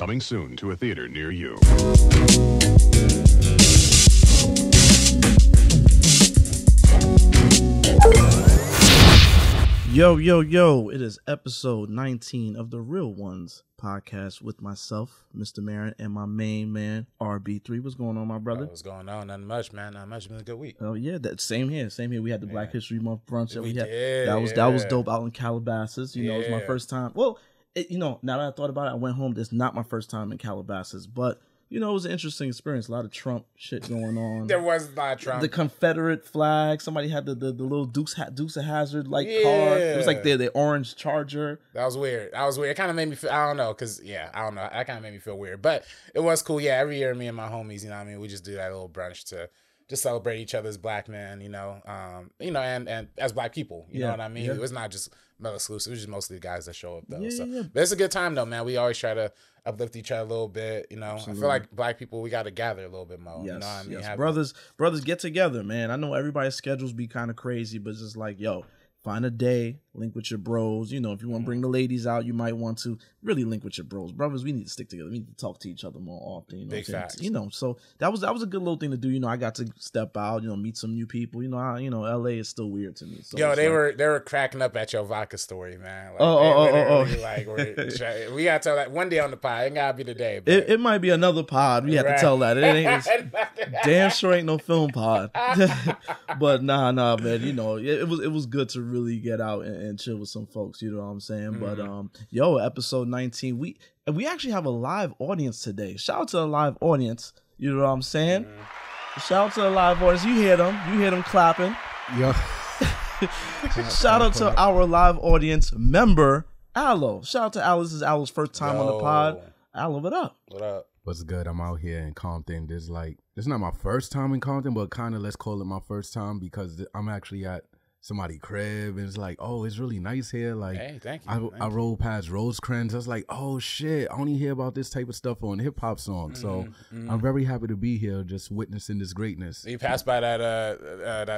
Coming soon to a theater near you. Yo, yo, yo, it is episode 19 of the Real Ones podcast with myself, Mr. Marin, and my main man, RB3. What's going on, my brother? What's going on? Nothing much, man. Not much. Been a good week. Oh, yeah, same here. We had the Black History Month brunch that we had. Did, that was dope out in Calabasas. You know, it was my first time. Well, now that I thought about it, I went home. It's not my first time in Calabasas, but it was an interesting experience. A lot of Trump shit going on. There was a lot of Trump. The Confederate flag. Somebody had the little Dukes of Hazzard car. It was like the orange Charger. That was weird. It kind of made me feel, I don't know, because, I don't know. That kind of made me feel weird. But it was cool. Yeah, every year, me and my homies, we just do that little brunch to just celebrate each other as black men, and as black people, you know what I mean? It was not just male exclusive. It was just mostly the guys that show up, though. But it's a good time, though, man. We always try to uplift each other a little bit, Absolutely. I feel like black people, we got to gather a little bit more. Yes, you know what I mean? Yes. Brothers get together, man. I know everybody's schedules be kind of crazy, but it's just like, find a day, link with your bros. If you want to bring the ladies out, you might want to really link with your bros. Brothers, we need to stick together. We need to talk to each other more often. Big facts. So that was a good little thing to do. I got to step out, meet some new people. LA is still weird to me. So they were cracking up at your vodka story, man. We gotta tell that one day on the pod. It gotta be today. It might be another pod. We have to tell that. It ain't damn sure ain't no film pod. But nah, man. It was good to really get out and chill with some folks. You know what I'm saying? Mm-hmm. But episode 19. We actually have a live audience today. Shout out to the live audience. You know what I'm saying? Mm-hmm. Shout out to the live audience. You hear them clapping. Yeah. Shout out to our live audience member, Aloe. Shout out to Aloe. This is Aloe's first time on the pod. Aloe, what up? What up? What's good? I'm out here in Compton. This is not my first time in Compton, but kind of let's call it my first time because I'm actually at somebody's crib and it's like, oh, it's really nice here. Like, hey, thank you. I rolled past Rosecrans. I was like, oh shit, I only hear about this type of stuff on hip hop songs. So I'm very happy to be here, just witnessing this greatness. You passed by that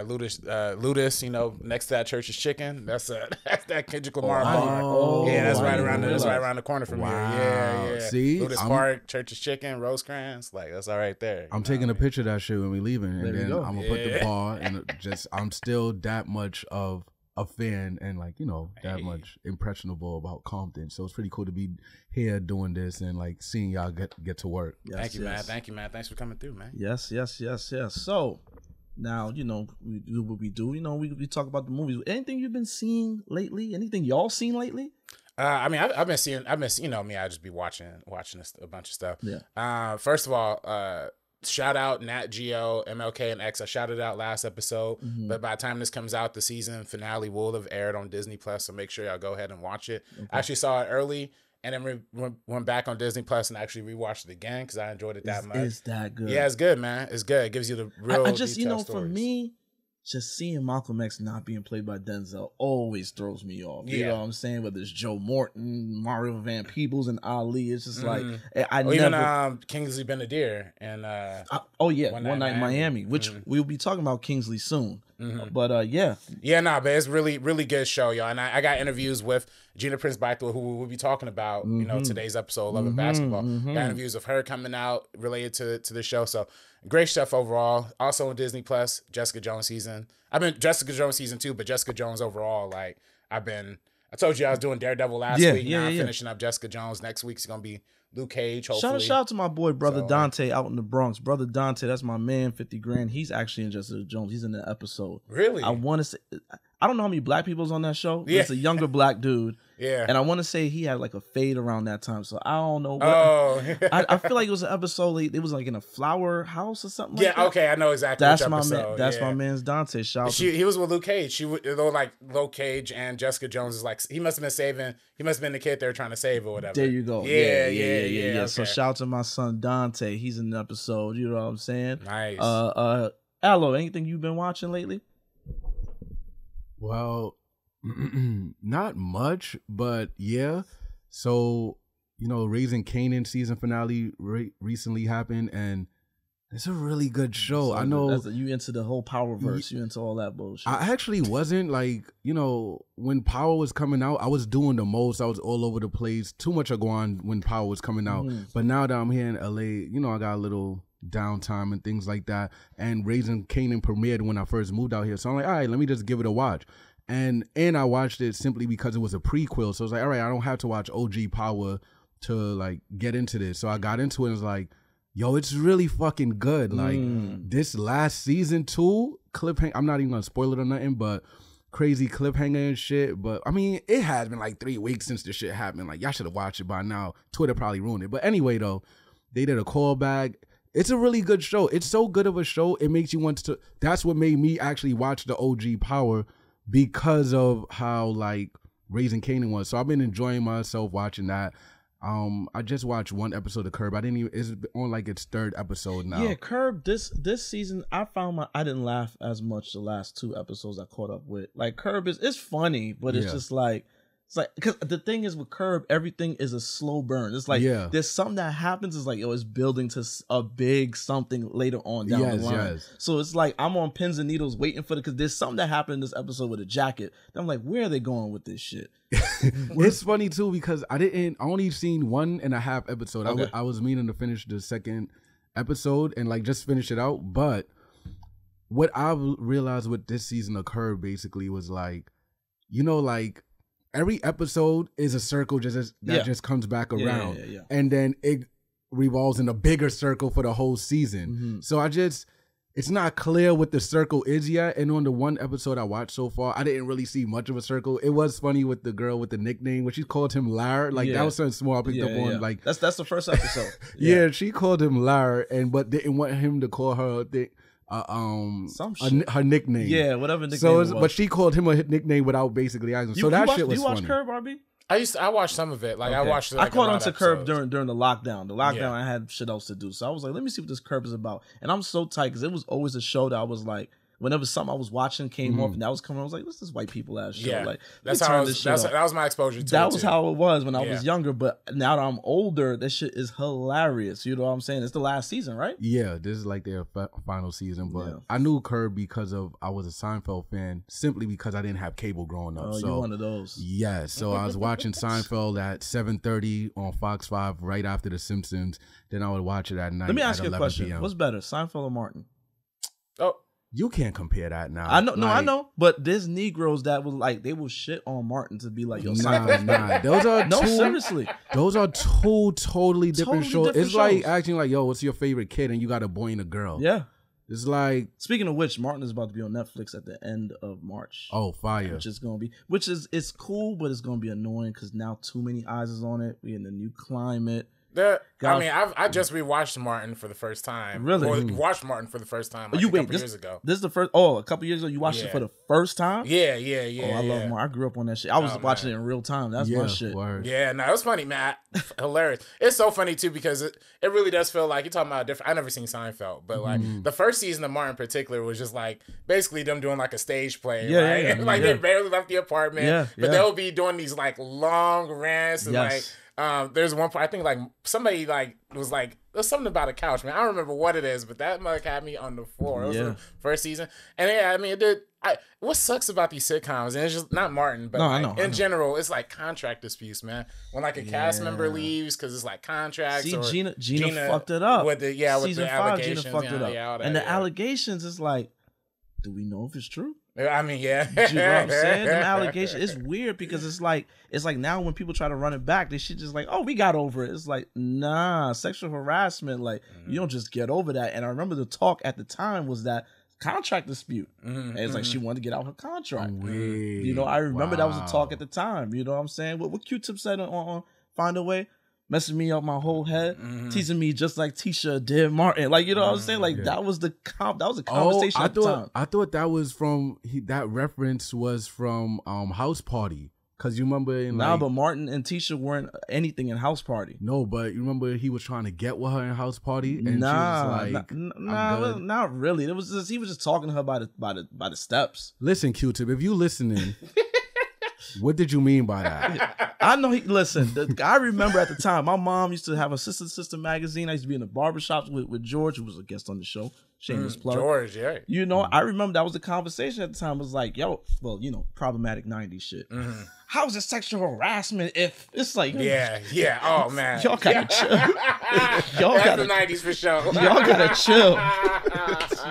Ludus, next to that Church's Chicken. That's that Kendrick Lamar bar. That's right around the corner from here. Yeah. See, Ludus Park, Church's Chicken, Rosecrans. Like that's all right there. I'm taking a picture of that shit when we leaving, and then I'm gonna put the bar and I'm still that much of a fan and that much impressionable about Compton, so it's pretty cool to be here doing this and seeing y'all get to work. Thank you, man. Thanks for coming through, man. Yes. So now we do what we do. We talk about the movies. Anything you've been seeing lately? Anything y'all seen lately? I've been seeing me. I just be watching a bunch of stuff. Yeah. First of all, shout out Nat Geo, MLK, and X. I shouted out last episode, but by the time this comes out, the season finale will have aired on Disney Plus. So make sure y'all go ahead and watch it. Okay. I actually saw it early, and then went back on Disney Plus and actually rewatched it again because I enjoyed it that much. It's that good. Yeah, it's good, man. It's good. It gives you the real. I just stories. For me, just seeing Malcolm X not being played by Denzel always throws me off. You know what I'm saying? Whether it's Joe Morton, Mario Van Peebles, and Ali, it's just like even Kingsley Ben-Adir and One Night in Miami, which we'll be talking about Kingsley soon. But but it's really good show, y'all. And I got interviews with Gina Prince Bythewood, who we'll be talking about, today's episode, Love and Basketball. Got interviews of her coming out related to the show. So great stuff overall. Also on Disney Plus, Jessica Jones season. I've been Jessica Jones season 2, but Jessica Jones overall, I told you I was doing Daredevil last week. Now I'm finishing up Jessica Jones. Next week's gonna be Luke Cage, hopefully. Shout out to my boy, Brother Dante, out in the Bronx. Brother Dante, that's my man, 50 grand. He's actually in Jessica Jones. He's in the episode. Really? I want to say, I don't know how many black people's on that show. But it's a younger black dude. Yeah. And I want to say he had a fade around that time. So I don't know. I feel like it was an episode. It was in a flower house or something like that. Yeah, okay. I know exactly that's which my episode. Man. That's my man's Dante. He was with Luke Cage. Luke Cage and Jessica Jones is he must have been the kid they were trying to save or whatever. There you go. Yeah. Okay. So shout out to my son Dante. He's in the episode. You know what I'm saying? Nice. Aloe, anything you've been watching lately? Well, not much, but yeah. So, Raising Kanan season finale recently happened, and It's a really good show. So I know you into the whole Powerverse. You into all that bullshit. I actually wasn't like, you know, when Power was coming out, I was doing the most. I was all over the place. Too much of going when Power was coming out. But now that I'm here in LA, you know, I got a little downtime and things like that. And Raising Kanan premiered when I first moved out here. So I'm like, all right, let me just give it a watch. And I watched it simply because it was a prequel. So I was like, all right, I don't have to watch OG Power to like get into this. So I got into it and was like, yo, it's really fucking good. Like this last season too, cliffhanger. I'm not even gonna spoil it or nothing, but crazy cliffhanger and shit. But I mean, it has been like 3 weeks since this shit happened. Like y'all should have watched it by now. Twitter probably ruined it. But anyway, though, they did a callback. It's a really good show. It's so good of a show. It makes you want to. That's what made me actually watch the OG Power, because of how like Raising Kanan was. So I've been enjoying myself watching that. I just watched one episode of Curb. It's on like its 3rd episode now. Yeah, Curb this season I found I didn't laugh as much the last 2 episodes I caught up with. Like Curb it's funny, but it's just like because the thing is with Curb, everything is a slow burn. It's like there's something that happens. It's like it's building to a big something later on down the line. Yes. So it's like I'm on pins and needles waiting for it because there's something that happened in this episode with a jacket. Then I'm like, where are they going with this shit? It's funny too because I only seen 1.5 episode. Okay. I was meaning to finish the 2nd episode and like just finish it out. But what I realized with this season of Curb basically was like, you know, like every episode is a circle that just comes back around. And then it revolves in a bigger circle for the whole season. So it's not clear what the circle is yet. And on the 1 episode I watched so far, I didn't really see much of a circle. It was funny with the girl with the nickname when she called him Lar. Like that was something small I picked up on. Like that's the first episode. She called him Lar, but didn't want him to call her her nickname. Yeah, whatever nickname it was. But she called him a nickname without basically asking. So that shit was funny. You watch Curb, RB? I watched some of it. Like I watched. Like, I caught on to Curb during the lockdown. The lockdown, I had shit else to do, so I was like, let me see what this Curb is about. And I'm so tight because it was always a show that I was like, whenever something I was watching came off and that was coming, I was like, what's this white people ass show? Yeah, like that's how that was my exposure to that was how it was when I was younger. But now that I'm older, that shit is hilarious. You know what I'm saying? It's the last season, right? Yeah, this is like their final season. But I knew Curb because I was a Seinfeld fan simply because I didn't have cable growing up. Oh, so you're one of those. Yeah, so I was watching Seinfeld at 7:30 on Fox 5 right after The Simpsons. Then I would watch it at night. Let me ask you a question. PM. What's better, Seinfeld or Martin? Oh. You can't compare that now. I know, I know, but there's Negroes that will like they will shit on Martin to be like, yo, nah. Those are seriously. Those are 2 totally different shows. It's like acting like, yo, what's your favorite kid, and you got a boy and a girl. Yeah, it's like. Speaking of which, Martin is about to be on Netflix at the end of March. Oh, fire! It's cool, but it's gonna be annoying because now too many eyes is on it. We in the new climate. I just rewatched Martin for the first time. Really? Or watched Martin for the first time a couple years ago. This is the first. Oh, a couple years ago, you watched it for the first time. Yeah. Oh, I love Martin. I grew up on that shit. I was watching it in real time. That's my shit. Word. Yeah, no, it was funny, man. Hilarious. It's so funny too because it really does feel like you're talking about a different. I never seen Seinfeld, but like the first season of Martin in particular was just like basically them doing like a stage play, right? Like they barely left the apartment, but they'll be doing these like long rants and like. There's one part I think like somebody like was like there's something about a couch, man. I don't remember what it is, but that mug had me on the floor. It was the first season, and I mean it did. What sucks about these sitcoms, and it's just not Martin, but in general, it's like contract disputes, man. When like a cast member leaves because it's like contracts. See, Gina fucked it up with the with the allegations. Gina fucked it up, and the allegations is like, do we know if it's true? I mean, yeah. You know what I'm saying? Them allegations, it's weird because it's like now when people try to run it back, they shit just like, oh, we got over it. It's like, nah, sexual harassment, like you don't just get over that. And I remember the talk at the time was that contract dispute. And it's like she wanted to get out her contract. You know, I remember that was a talk at the time. You know what I'm saying? What Q-Tip said on Find a Way? Messing me up my whole head, teasing me just like Tisha did Martin. Like, you know what I'm saying? Like that was a conversation at the time. I thought that was from that reference was from House Party. Cause you remember in but Martin and Tisha weren't anything in House Party. No, but you remember he was trying to get with her in House Party, and she was like, not really. It was just he was just talking to her by the steps. Listen, Q-Tip, if you listening, What did you mean by that? I know. Listen, I remember at the time, my mom used to have a Sister magazine. I used to be in the barbershops with George, who was a guest on the show. Shameless plug. George, yeah. You know, I remember that was the conversation at the time. It was like, yo, well, you know, problematic 90s shit. How is it sexual harassment if it's like... Yeah. Oh, man. Y'all gotta chill. Y'all gotta, the 90s for sure. Y'all gotta chill.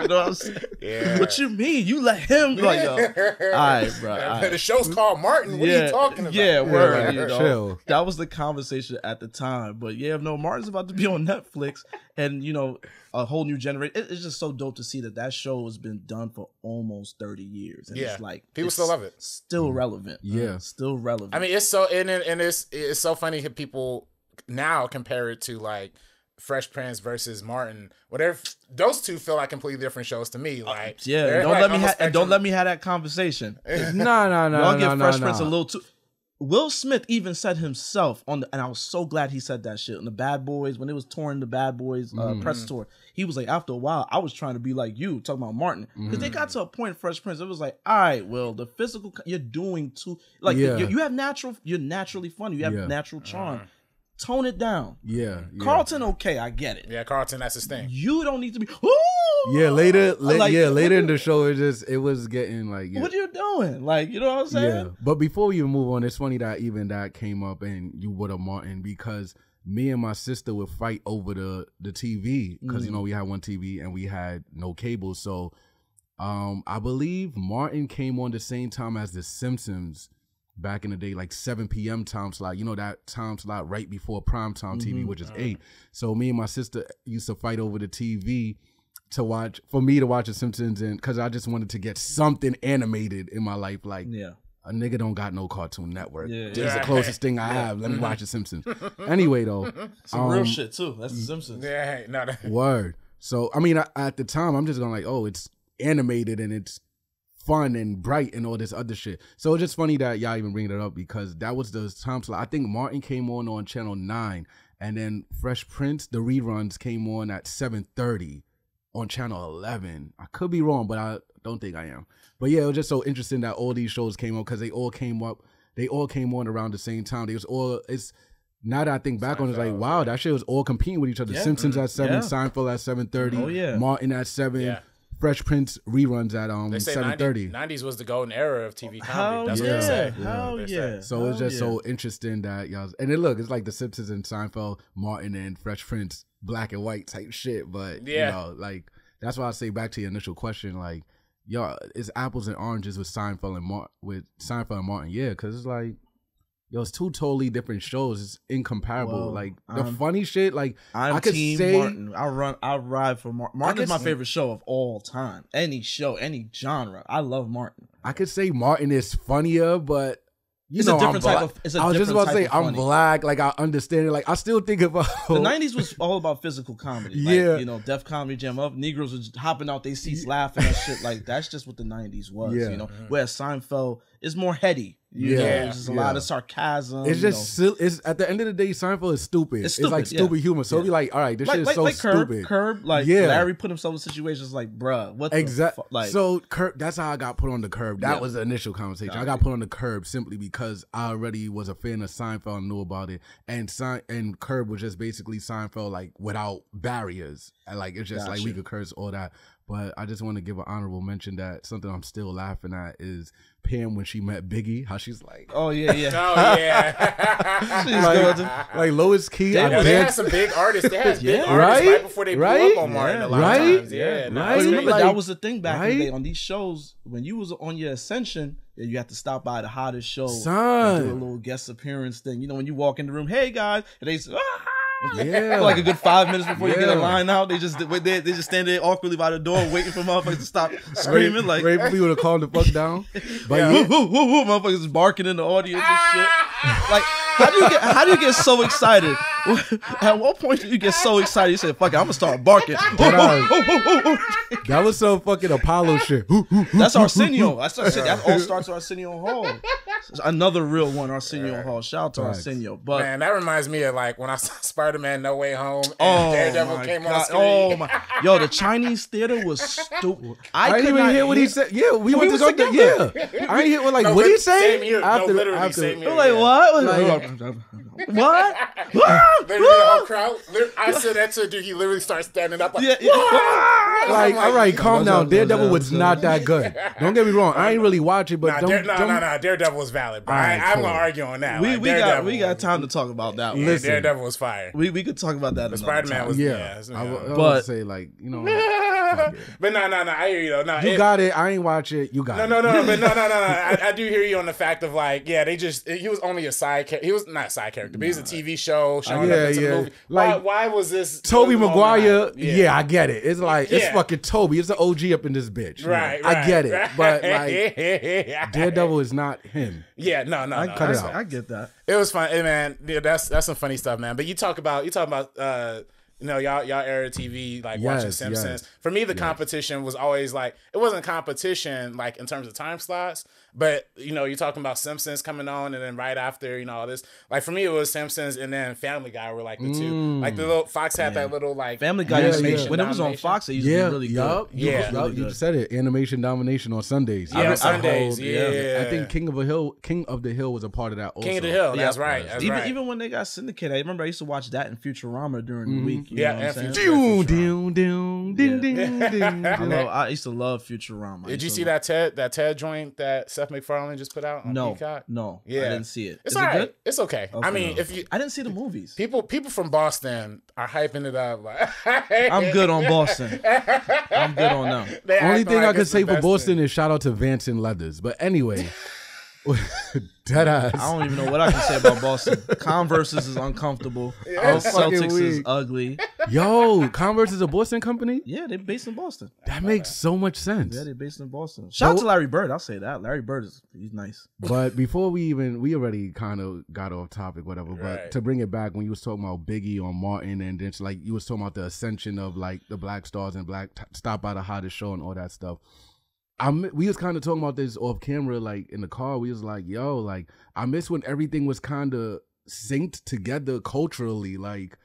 You know what I'm saying? Yeah. What you mean? You let him... Like, yo. All right, bro. All right. The show's called Martin. What are you talking about? Yeah, word. You know? Chill. That was the conversation at the time. But yeah, no, Martin's about to be on Netflix. And, you know, a whole new generation. It's just so dope to see that show has been done for almost 30 years. And it's like... People still love it. Still relevant. Yeah. Still relevant. I mean, it's so... And it's so funny that people now compare it to, like, Fresh Prince versus Martin. Whatever. Those two feel like completely different shows to me. Like, don't let me have that conversation. No. Y'all give Fresh Prince a little too... Will Smith even said himself and I was so glad he said that shit on the Bad Boys, when it was touring the Bad Boys press tour. He was like, after a while, I was trying to be like you, talking about Martin. Because they got to a point, Fresh Prince, it was like, all right, Will, the physical, you're doing too, like, you have you're naturally funny. You have natural charm. Tone it down. Yeah. Carlton, okay, I get it. Yeah, Carlton, that's his thing. You don't need to be, yeah, later in the show, it was getting like, what are you doing? Like, you know what I'm saying? Yeah. But before we move on, it's funny that even that came up and you would have Martin, because me and my sister would fight over the TV, because you know we had one TV and we had no cable. So I believe Martin came on the same time as The Simpsons back in the day, like 7 p.m. time slot. You know, that time slot right before primetime TV, which is 8. So me and my sister used to fight over the TV for me to watch The Simpsons, and because I just wanted to get something animated in my life. Like, a nigga don't got no Cartoon Network. This is the closest thing I have. Let me watch The Simpsons. Anyway, though. Some real shit, too. That's The Simpsons. Yeah, no. Word. So, I mean, at the time, I'm just going like, oh, it's animated and it's fun and bright and all this other shit. So it's just funny that y'all even bring it up, because that was the time slot. I think Martin came on Channel 9, and then Fresh Prince, the reruns came on at 7:30 on Channel 11. I could be wrong, but I don't think I am. But yeah, it was just so interesting that all these shows came on, because they all came on around the same time. Now that I think back on it, it's like, wow, that shit was all competing with each other. Simpsons at 7, Seinfeld at 7:30, Martin at 7, Fresh Prince reruns at 7:30. 90s was the golden era of TV comedy. That's what they say. Hell yeah. So it's just so interesting that y'all, and it's like The Simpsons and Seinfeld, Martin and Fresh Prince, black and white type shit. But you know, like, that's why I say back to your initial question, like, yo, it's apples and oranges with Seinfeld and Martin. Yeah, because it's like, yo, it's two totally different shows. It's incomparable. Like, the funny shit, like, I could team say Martin. I ride for Martin. Martin is my favorite show of all time. Any show, any genre. I love Martin. I could say Martin is funnier, but it's a different type of. I was just about to say I'm black. Like, I understand it. Like, I still think about the 90s was all about physical comedy. Like, you know, Def Comedy Jam up. Negroes was hopping out their seats laughing and shit. Like, that's just what the 90s was. You know, whereas Seinfeld is more heady. You know, it's just a lot of sarcasm. It's just it's at the end of the day, Seinfeld is stupid. It's like stupid humor. So be like, all right, this shit is so stupid. Curb, like Larry put himself in situations like, bruh, what the fuck? Like, so Curb, that's how I got put on the Curb. That was the initial conversation. I got put on the Curb simply because I already was a fan of Seinfeld and knew about it, and Curb was just basically Seinfeld, like, without barriers, and like it's just like we could curse all that. But I just want to give an honorable mention that something I'm still laughing at is Pam when she met Biggie, how she's like, oh yeah, like Lois Key. They had some big artists. They had big artists right before they blew up on Martin. A lot of times. But remember, that was the thing back in the day on these shows. When you was on your ascension, you have to stop by the hottest show, and do a little guest appearance thing. You know, when you walk in the room, hey guys, and they say, like a good 5 minutes before you get a line out, they just stand there awkwardly by the door waiting for motherfuckers to stop screaming, like ready for people to calm the fuck down. But motherfuckers is barking in the audience and shit. Like, how do you get so excited At what point do you get so excited you say, fuck it, I'm gonna start barking? That was some fucking Apollo shit. That's Arsenio. That all starts with Arsenio Hall. Another real one, Arsenio Hall. Shout out to Arsenio. But man, that reminds me of like when I saw Spider-Man No Way Home and Daredevil came on screen. Oh my, yo, the Chinese theater was stupid. I didn't even hear what he said. Yeah, we went to go there. Yeah, I ain't hear what what he say. Same here. Literally same here. Like what? What? Literally the whole crowd. I said that to a dude. He literally starts standing up. Like, like all right, calm down. Daredevil was not that good. Don't get me wrong. I ain't really watch it, but no. Daredevil was valid. But I'm gonna argue on that. We got time to talk about that. Yeah, Daredevil was fire. We could talk about that. Spider-Man was I would say like but no. I hear you though. No, you got it. I ain't watch it. You got it. No. But no. I do hear you on the fact of like, yeah, he was only a side character. He was not a side character, but he's a TV show showing up into the movie. Like, why was this Tobey Maguire? Yeah, I get it. It's like it's fucking Toby. It's the OG up in this bitch. Right. I get it. But like Daredevil is not him. Yeah, no. Cut it out. I get that. It was fun, hey, man. Yeah, that's some funny stuff, man. But you talk about y'all era TV, like watching Simpsons. Yes. For me, the competition was always like, it wasn't competition like in terms of time slots, but you're talking about Simpsons coming on, and then right after, all this. Like for me, it was Simpsons and then Family Guy were like the two. Like the little Fox had that little like Family Guy when it was on Fox, it used to be really good. You said it. Animation domination on Sundays. Yeah, on Sundays. I think King of the Hill was a part of that also. King of the Hill, that's right. Even when they got syndicated, I remember I used to watch that in Futurama during the week. I used to love Futurama. Did you see that TED joint that Seth MacFarlane just put out on Peacock? No, I didn't see it. It's all right. It's okay. I mean, I didn't see the movies. People from Boston are hyping it up. Like, I'm good on Boston. I'm good on them. Only thing I could say for Boston is shout out to Vance and Leathers. But anyway. Dead ass. I don't even know what I can say about Boston. Converse's is uncomfortable. Celtics is ugly. Yo, Converse is a Boston company? Yeah, they're based in Boston. That makes so much sense. Yeah, they're based in Boston. Shout out to Larry Bird. I'll say that. Larry Bird he's nice. But before we already kind of got off topic, whatever. But to bring it back, when you was talking about Biggie on Martin, and then like you was talking about the ascension of like the Black Stars and Stop by the Hottest Show and all that stuff. We was kind of talking about this off camera, like in the car. We was like, yo, like I miss when everything was kind of synced together culturally. Like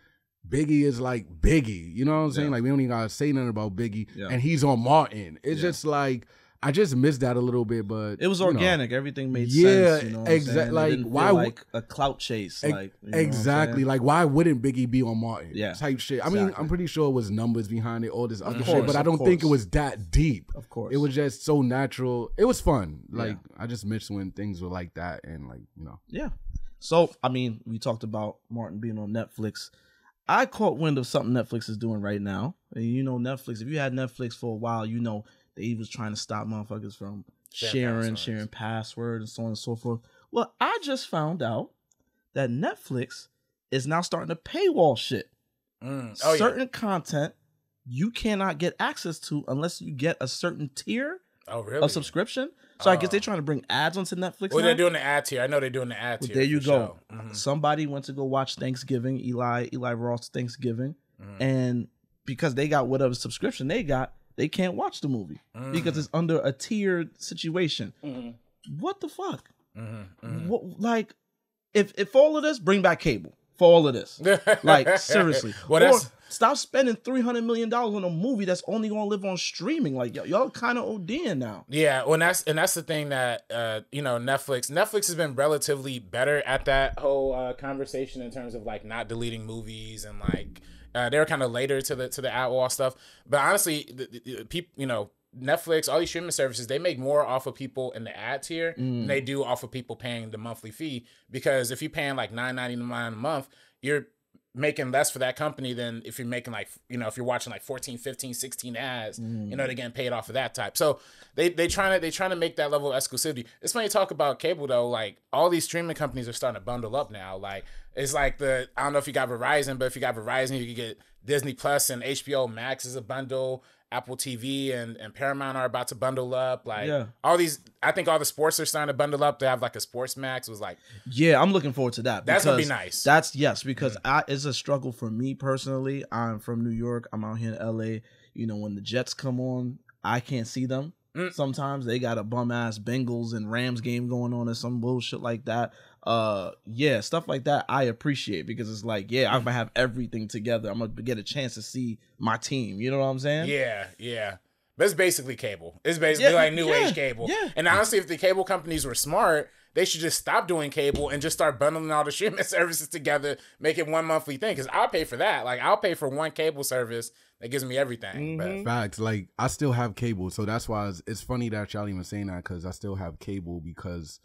Biggie is like Biggie, you know what I'm saying? Like we don't even gotta say nothing about Biggie, and he's on Martin. It's just like I just missed that a little bit, but it was organic. Everything made sense. You know exactly. Like why like a clout chase? Like exactly. Like why wouldn't Biggie be on Martin? Yeah, type shit. I mean, I'm pretty sure it was numbers behind it, all this other shit, but I don't think it was that deep. Of course, it was just so natural. It was fun. Like I just miss when things were like that, and like Yeah. So I mean, we talked about Martin being on Netflix. I caught wind of something Netflix is doing right now. And Netflix. If you had Netflix for a while, they was trying to stop motherfuckers from sharing passwords and so on and so forth. Well, I just found out that Netflix is now starting to paywall shit. Certain content you cannot get access to unless you get a certain tier of subscription. So I guess they're trying to bring ads onto Netflix. Well, they're doing the ad tier. I know they're doing the ad tier. There you go. Somebody went to go watch Thanksgiving, Eli Roth's Thanksgiving, and because they got whatever subscription they got, they can't watch the movie because it's under a tiered situation. What the fuck? What, like, if all of this, bring back cable for all of this. Like, seriously. Stop spending $300 million on a movie that's only going to live on streaming. Like, y'all kind of ODing now. Yeah, well, that's the thing that, Netflix has been relatively better at that whole conversation in terms of, like, not deleting movies and, like, they were kind of later to the ad wall stuff. But honestly, the people, Netflix, all these streaming services, they make more off of people in the ad tier than they do off of people paying the monthly fee. Because if you're paying like $9.99 a month, you're making less for that company than if you're making like, if you're watching like 14, 15, 16 ads, they're getting paid off of that type. So they trying to make that level of exclusivity. It's funny to talk about cable though. Like all these streaming companies are starting to bundle up now. Like it's like I don't know if you got Verizon, but if you got Verizon, you can get Disney Plus and HBO Max as a bundle. Apple TV and Paramount are about to bundle up. Like all these, I think all the sports are starting to bundle up. They have like a Sports Max. It was like, I'm looking forward to that. That's gonna be nice. Because it's a struggle for me personally. I'm from New York. I'm out here in LA. You know, when the Jets come on, I can't see them. Sometimes they got a bum ass Bengals and Rams game going on or some bullshit like that. Stuff like that I appreciate because it's like, I'm gonna have everything together. I'm gonna get a chance to see my team. You know what I'm saying? Yeah. But it's basically cable. It's basically like new age cable. Yeah. And honestly, if the cable companies were smart, they should just stop doing cable and just start bundling all the streaming services together, make it one monthly thing. Because I'll pay for that. Like, I'll pay for one cable service that gives me everything. But facts. Like, I still have cable, so that's why it's funny that y'all even saying that because I still have cable because,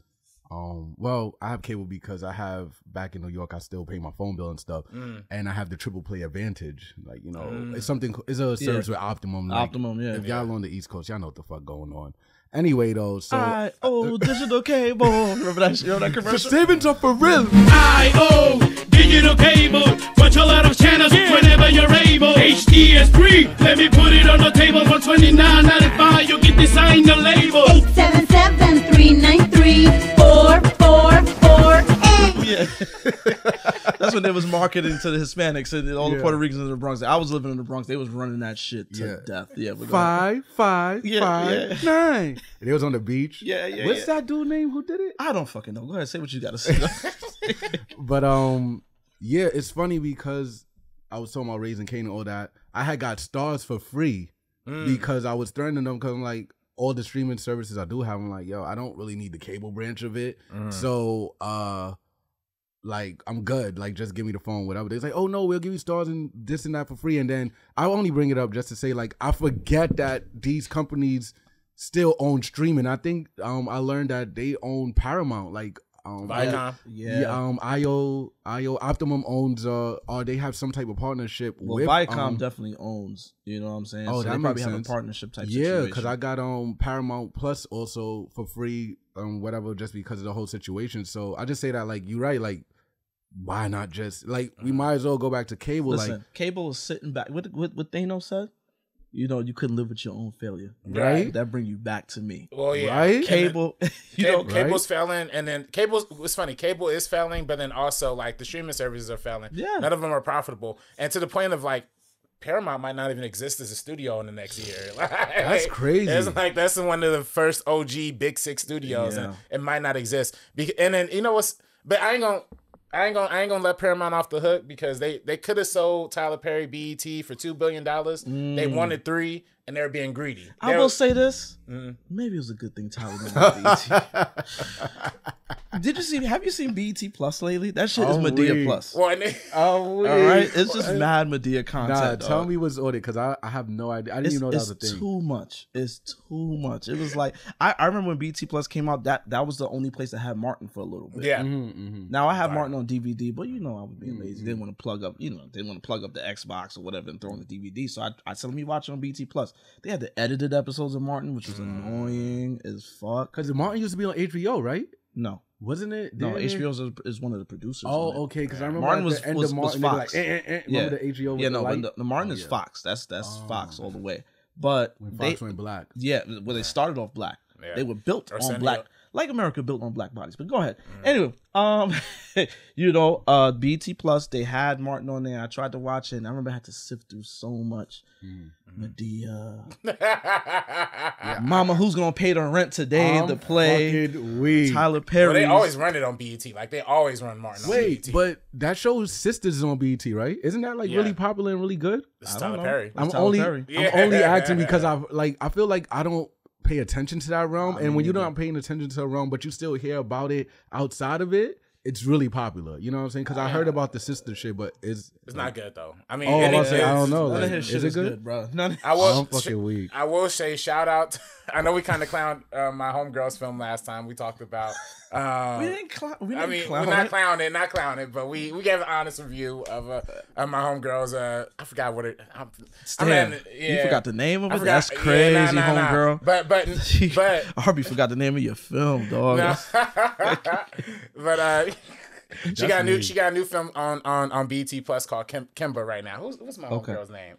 I have cable because I have back in New York. I still pay my phone bill and stuff, and I have the triple play advantage. Like, you know, it's a service with Optimum. Like, If y'all on the East Coast, y'all know what the fuck going on. Anyway, though, so digital cable. Remember that commercial? The savings are for real. Digital cable. Watch a lot of channels whenever you're able. HD is free. Let me put it on the table for $29.95. You get to sign the label. 877-393-4448. Yeah. That's when they was marketing to the Hispanics and all the Puerto Ricans in the Bronx. I was living in the Bronx. They was running that shit to death. Yeah, 555 They was on the beach. What's that dude name who did it? I don't fucking know. Go ahead, say what you gotta say. But it's funny because I was talking about Raising Cane and all that. I had got Stars for free because I was threatening them because I'm like, all the streaming services I do have, I'm like, yo, I don't really need the cable branch of it. So like, I'm good. Like, just give me the phone, whatever. They're like, oh no, we'll give you Stars and this and that for free. And then I only bring it up just to say, like, I forget that these companies still own streaming. I think I learned that they own Paramount. Like, Viacom. IO Optimum owns or they have some type of partnership with Viacom definitely owns, you know what I'm saying? Oh, so that they probably makes have sense. A partnership type situation. Because I got Paramount Plus also for free, whatever, just because of the whole situation. So I just say that, like, you're right, like, why not just, like, we might as well go back to cable. Listen, like, cable is sitting back. What Thanos said? You know, you couldn't live with your own failure. Right. That bring you back to me. Well, yeah. Right? Cable. Cable's failing. And then it's funny. Cable is failing, but then also, like, the streaming services are failing. Yeah. None of them are profitable. And to the point of, like, Paramount might not even exist as a studio in the next year. Like, that's crazy. It's like, that's one of the first OG Big Six studios. And it might not exist. And then, you know what's, but I ain't gonna let Paramount off the hook because they could have sold Tyler Perry BET for $2 billion. They wanted $3 billion, and they're being greedy. I will say this: maybe it was a good thing Tyler didn't have BET. Have you seen BET Plus lately? That shit is Medea Plus. Well, all right, it's just mad Medea content. Nah, tell me what's on it because I have no idea. I didn't even know that was a thing. It's too much. It's too much. It was like I remember when BET Plus came out. That was the only place that had Martin for a little bit. Yeah. Now I have Martin on DVD, but you know I was being lazy. They didn't want to plug up. You know, they didn't want to plug up the Xbox or whatever and throw on the DVD. So I said, let me watch it on BET Plus. They had the edited episodes of Martin, which was annoying as fuck. Because Martin used to be on HBO, right? No. Wasn't it? No, HBO is one of the producers. Oh, okay. Because I remember Martin at the end of Martin, Fox. Remember the HBO? Yeah, no, but the Martin is Fox. That's Fox all the way. But when Fox went black. Yeah, well, they started off black. Yeah. They were built on black, like America built on black bodies. But go ahead. Anyway, you know, BT Plus, they had Martin on there. I tried to watch it, and I remember I had to sift through so much. Medea. Mama, who's gonna pay the rent today? The play. Tyler Perry. Well, they always run it on BET. Like, they always run Martin on BET. But that show Sisters is on BET, right? Isn't that like really popular and really good? It's Tyler Perry. I'm only acting because I feel like I don't pay attention to that realm, and when you're not paying attention to the realm, but you still hear about it outside of it, it's really popular. You know what I'm saying? Because I heard about the sister shit, but it's not good though. I mean, I don't know. None of his shit is good, bro. I'm fucking weak. I will say, shout out. I know we kind of clowned my homegirls film last time. We talked about. We didn't clown. We're not clowning it, but we gave an honest review of my homegirls. I forgot what it. You forgot the name of it. That's crazy, homegirl. But RB forgot the name of your film, dog. But She got a new film on BET Plus called Kimba right now. What's my homegirl's name?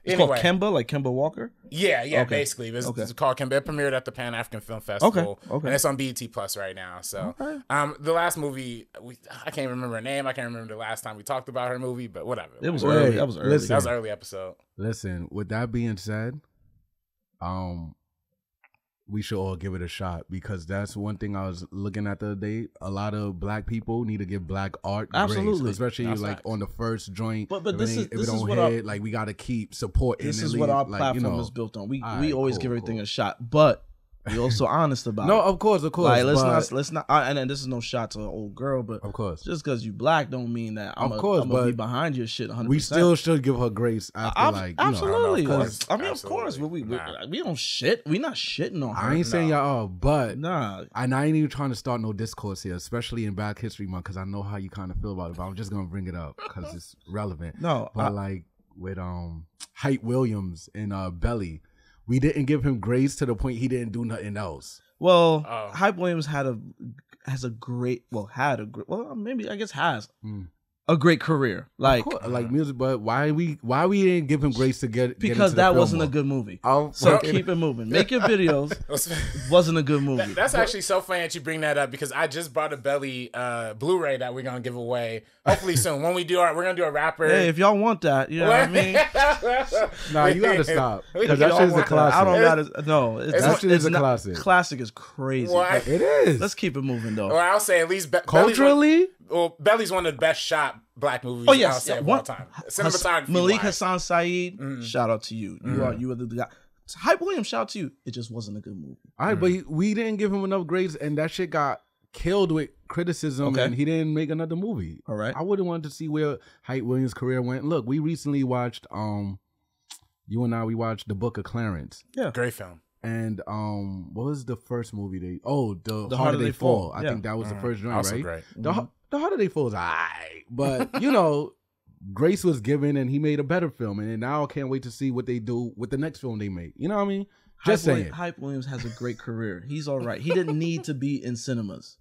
It's called Kimba, like Kimba Walker? Yeah, basically. It's called Kimba. It premiered at the Pan African Film Festival. Okay. And it's on BET Plus right now. So the last movie, I can't remember her name. I can't remember the last time we talked about her movie, but whatever. It was early. That was early. Listen, that was an early episode. Listen, with that being said, we should all give it a shot, because that's one thing I was looking at the other day. A lot of black people need to give black art absolutely grace, especially that's like facts. on the first joint. But if this it is don't what hit, like we got to keep supporting. This is what our platform is built on. We always give everything a shot, but we also honest about it. No, of course. Like, let's not. And then this is no shot to an old girl, but of course, just because you black don't mean that I'm gonna be behind your shit 100%. We still should give her grace after absolutely. You know, of course. Of course, we don't shit. We not shitting on her. I ain't saying y'all, but nah. And I ain't even trying to start no discourse here, especially in Black History Month, because I know how you kind of feel about it. But I'm just gonna bring it up because it's relevant. No, but like with Hype Williams and Belly, we didn't give him grace to the point he didn't do nothing else. Well, Hype Williams had a great career, like music. But why we didn't give him grace to get because into that wasn't a good movie. So keep it moving. Make your videos. Wasn't a good movie. That's actually so funny that you bring that up, because I just bought a Belly Blu-ray that we're gonna give away hopefully soon. When we're gonna do a rapper. Hey, if y'all want that, you know what I mean. Nah, you gotta stop, because that shit is a classic. I don't gotta. No, that shit is a classic. Classic is crazy. It is. Let's keep it moving though. Or I'll say at least culturally. Belly's one of the best shot black movies. Oh yes, of all time. Cinematography. Malik Hassan Saeed, shout out to you. You are the guy. Hype Williams, shout out to you. It just wasn't a good movie. All right, but we didn't give him enough grades, and that shit got killed with criticism, and he didn't make another movie. All right, I wouldn't want to see where Hype Williams' career went. Look, we recently watched you and I watched The Book of Clarence. Yeah, great film. And what was the first movie The Harder They Fall. I think that was the first joint, also right? Great. The Harder They Fall is alright, but you know, grace was given, and he made a better film, and now I can't wait to see what they do with the next film they make. You know what I mean? Just saying. Hype Williams has a great career. He's all right. He didn't need to be in cinemas.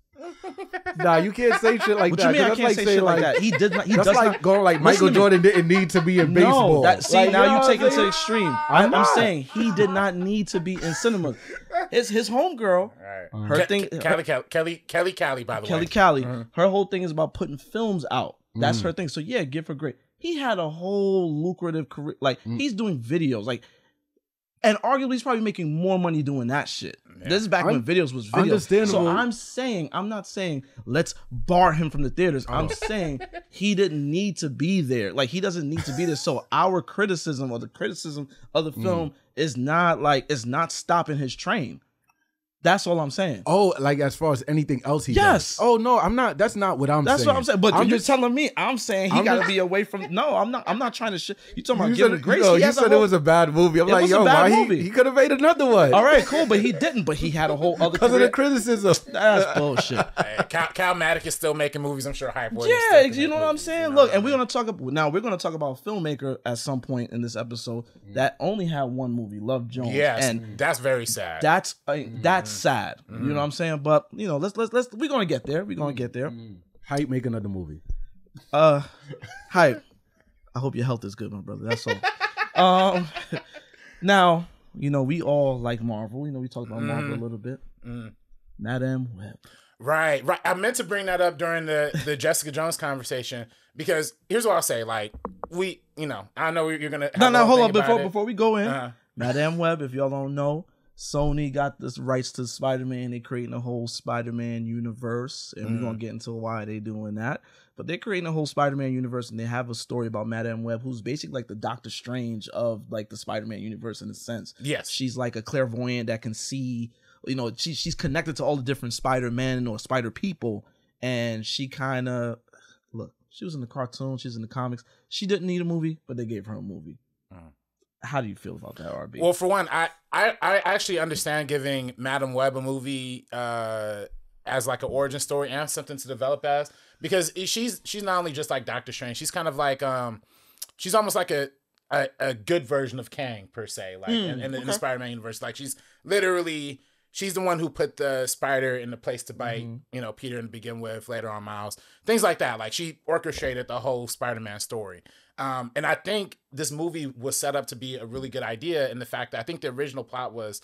Nah, you can't say shit like what that. You mean I can't say shit like that? He did not. He that's does like not, going like Michael Jordan didn't need to be in baseball. Now you take it to the extreme. I'm saying he did not need to be in cinemas. His homegirl, her thing, Kelly Cali, by the way. Kelly Cali. Her whole thing is about putting films out. That's her thing. So yeah, give her great. He had a whole lucrative career. Like he's doing videos. Like, and arguably he's probably making more money doing that shit. Yeah. This is back when videos was videos. Understandable. So I'm not saying let's bar him from the theaters. I'm saying he didn't need to be there. Like, he doesn't need to be there. So our criticism or the criticism of the film is not stopping his train. That's all I'm saying. Oh, like as far as anything else he does. Oh no, I'm not. That's not what I'm saying. That's what I'm saying. But you're telling me I'm saying he got to be away from. No, I'm not. I'm not trying to shit. You talking about giving grace? You said it was a bad movie. I'm like, yo, why he could have made another one. All right, cool, but he didn't. But he had a whole other because of the criticism. That's bullshit. Hey, Cal Maddock is still making movies. I'm sure Hype Williams. Yeah, you know what I'm saying. Look, and we're gonna talk about now. We're gonna talk about a filmmaker at some point in this episode that only had one movie, Love Jones. Yes, and that's very sad. That's sad. You know what I'm saying? But you know, let's we're gonna get there. We're gonna get there. Hype, make another movie. Hype. I hope your health is good, my brother. That's all. Now, you know, we all like Marvel. You know, we talked about Marvel a little bit. Madame Web. Right. I meant to bring that up during the Jessica Jones conversation, because here's what I'll say. Like, I know you're gonna. No, hold on. Before we go in, Madame Web. If y'all don't know, Sony got this rights to Spider-Man. They're creating a whole Spider-Man universe, and we're gonna get into why they're doing that. But they're creating a whole Spider-Man universe, and they have a story about Madame Web, who's basically like the Doctor Strange of like the Spider-Man universe in a sense. Yes, she's like a clairvoyant that can see. You know, she's connected to all the different Spider-Men or Spider people, and she kind of she was in the cartoon, she's in the comics. She didn't need a movie, but they gave her a movie. How do you feel about that, RB? Well, for one, I actually understand giving Madame Web a movie as like an origin story and something to develop as, because she's not only just like Doctor Strange, she's kind of like she's almost like a good version of Kang per se, like in the Spider-Man universe. Like she's literally she's the one who put the spider in the place to bite, you know, Peter to begin with, later on Miles, things like that. Like she orchestrated the whole Spider-Man story. And I think this movie was set up to be a really good idea in the fact that I think the original plot was,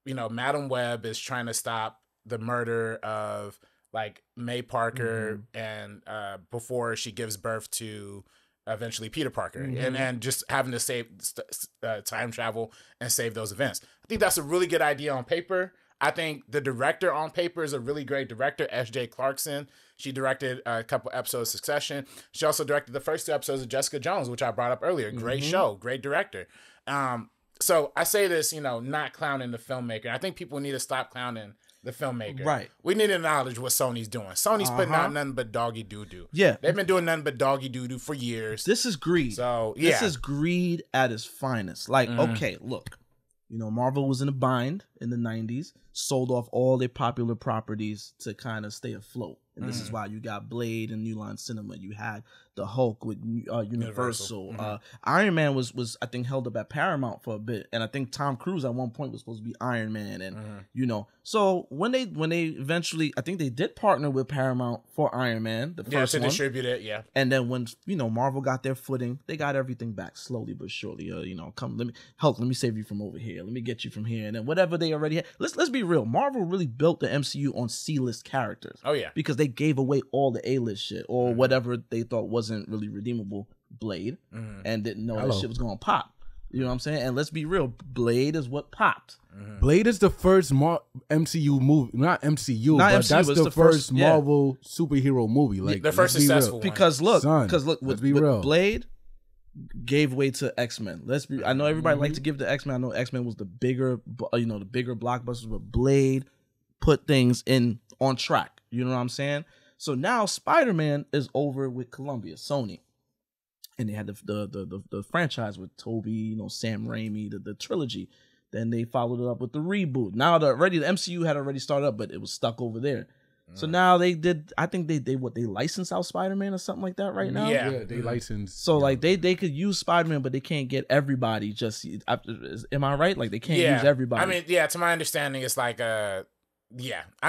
you know, Madam Web is trying to stop the murder of like May Parker and before she gives birth to eventually Peter Parker and just having to save time travel and save those events. I think that's a really good idea on paper. I think the director on paper is a really great director, S.J. Clarkson. She directed a couple episodes of Succession. She also directed the first 2 episodes of Jessica Jones, which I brought up earlier. Great show, great director. So I say this, you know, not clowning the filmmaker. I think people need to stop clowning the filmmaker. Right. We need to acknowledge what Sony's doing. Sony's putting out nothing but doggy doo-doo. Yeah. They've been doing nothing but doggy doo-doo for years. This is greed. So, yeah. This is greed at its finest. Like, okay, look. You know, Marvel was in a bind in the 90s, sold off all their popular properties to kind of stay afloat. And this is why you got Blade and New Line Cinema. You had the Hulk with Universal. Iron Man was I think held up at Paramount for a bit, and I think Tom Cruise at one point was supposed to be Iron Man, and you know. So when they eventually, I think they did partner with Paramount for Iron Man, the first to one, distribute it, and then when you know Marvel got their footing, they got everything back slowly but surely. You know, come let me save you from over here, let me get you from here, and then whatever they already had. Let's be real, Marvel really built the MCU on C-list characters. Oh yeah, because they gave away all the A-list shit or whatever they thought wasn't really redeemable. Blade and didn't know that shit was gonna pop. You know what I'm saying? And let's be real, Blade is what popped. Blade is the first MCU movie, not MCU, but MCU, that's the first Marvel superhero movie. Like the first successful one. Because look, with real. Blade gave way to X-Men. I know everybody like to give to X-Men. I know X-Men was the bigger, the bigger blockbusters, but Blade put things on track. You know what I'm saying? So now Spider-Man is over with Columbia, Sony. And they had the franchise with Toby, Sam Raimi, the trilogy. Then they followed it up with the reboot. Now the MCU had already started up, but it was stuck over there. So now they did. I think they licensed out Spider-Man or something like that right now. Yeah, they licensed. So like they could use Spider-Man, but they can't get everybody. Just am I right? Like they can't use everybody. I mean, yeah. To my understanding, it's like I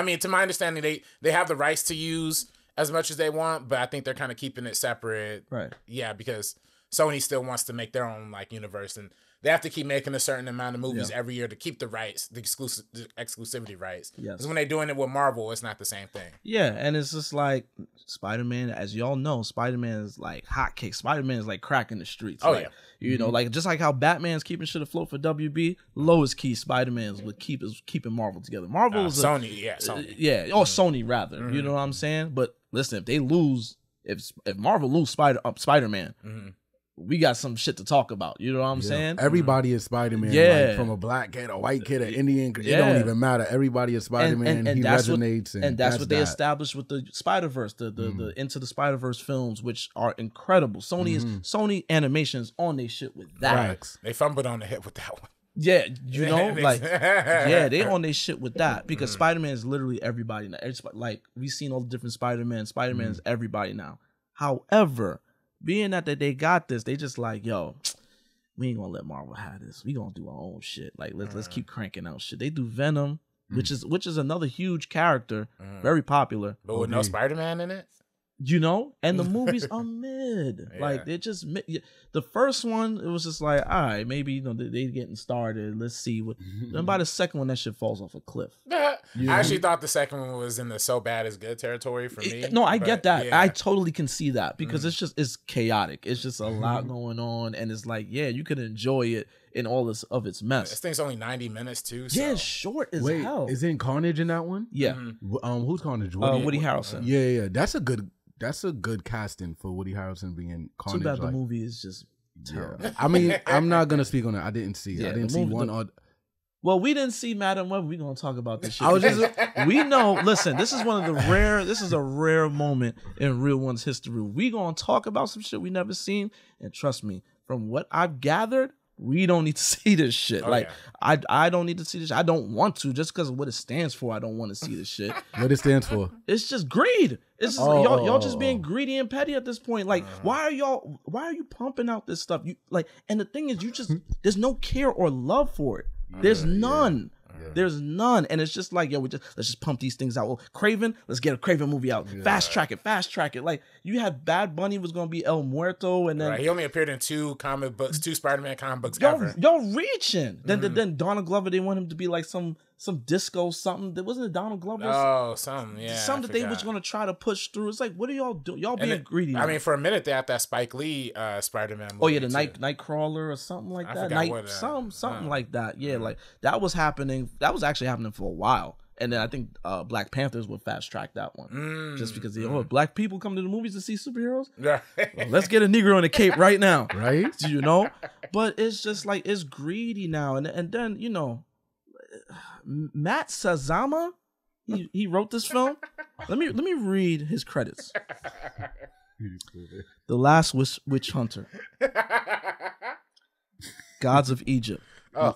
mean, to my understanding, they have the rights to use as much as they want, but I think they're kind of keeping it separate. Right. Yeah, because Sony still wants to make their own like universe, and they have to keep making a certain amount of movies every year to keep the rights, the exclusivity rights. Yes. Because when they're doing it with Marvel, it's not the same thing. Yeah, and it's just like Spider-Man, as y'all know, Spider-Man is like hotcakes. Spider-Man is like crack in the streets. Oh, like, you know, like just like how Batman's keeping shit afloat for WB, lowest key Spider-Man's would keeping Marvel together. Marvel is Sony. Sony rather. You know what I'm saying? But listen, if they lose, if Marvel lose Spider-Man, we got some shit to talk about. You know what I'm saying? Everybody is Spider-Man. Like, from a black kid, a white kid, an Indian kid. It don't even matter. Everybody is Spider-Man. He resonates. And that's what they established with the Spider-Verse, the Into the Spider-Verse films, which are incredible. Sony Animation's on their shit with that. Right. They fumbled on the head with that one. Yeah, you know, like, they on their shit with that because Spider-Man is literally everybody now. Like, we've seen all the different Spider-Man. Spider-Man is everybody now. However, being that they got this, they just like, yo, we ain't gonna let Marvel have this. We gonna do our own shit. Like, let's keep cranking out shit. They do Venom, which is another huge character, very popular, but with no Spider-Man in it. You know, and the movies are mid. Like they're just mid. The first one, it was just like, all right, maybe they getting started. Let's see what. Then by the second one, that shit falls off a cliff. I actually thought the second one was in the so bad is good territory for me. No, I get that. I totally can see that because it's chaotic. It's just a lot going on, and it's like, you could enjoy it in all of its mess. This thing's only 90 minutes too. So. Yeah, it's short as hell. Isn't Carnage in that one? Yeah. Who's Carnage? Woody Harrelson. Yeah. That's a good casting for Woody Harrelson being Carnage. Too bad the movie is just terrible. I mean, I'm not gonna speak on it. I didn't see it. I didn't see one. Well, we didn't see Madam Web. We're gonna talk about this shit. We know. Listen, this is a rare moment in Real One's history. We gonna talk about some shit we never seen, and trust me, from what I've gathered, we don't need to see this shit. I don't need to see this shit. I don't want to, just because of what it stands for. I don't want to see this shit. What it stands for? It's just greed. It's just y'all just being greedy and petty at this point. Like, why are you pumping out this stuff? And the thing is, there's no care or love for it. There's none. There's none, and it's just like, yo, let's just pump these things out. Well, Craven, let's get a Craven movie out. Fast track it. Like, you had Bad Bunny was gonna be El Muerto, and then he only appeared in 2 Spider-Man comic books y'all, ever. Y'all reaching. Then Donald Glover, they want him to be like some disco something. That wasn't it Donald Glover. Something that they was gonna try to push through. It's like, what are y'all doing? Y'all being greedy. I mean, for a minute they had that Spike Lee Spider-Man movie. Oh yeah, the Nightcrawler or something like that. Something like that. Yeah, like that was happening. That was actually happening for a while. And then I think Black Panthers would fast track that one, just because black people come to the movies to see superheroes. Well, let's get a Negro in a cape right now, right? You know, but it's just like it's greedy now, and then Matt Sazama, he wrote this film. Let me read his credits. The Last Witch Hunter, Gods of Egypt.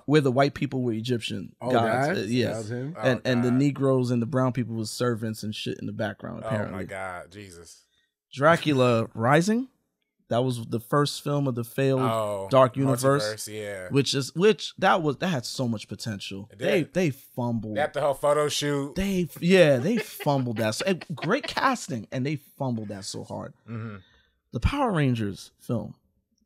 Where the white people were Egyptian gods. Yes. That was him? And the Negroes and the brown people was servants and shit in the background, apparently. Oh my God, Jesus. Dracula Rising. That was the first film of the failed Dark Universe. Which that had so much potential. They fumbled. They had the whole photo shoot. They fumbled that. So, great casting, and they fumbled that so hard. The Power Rangers film.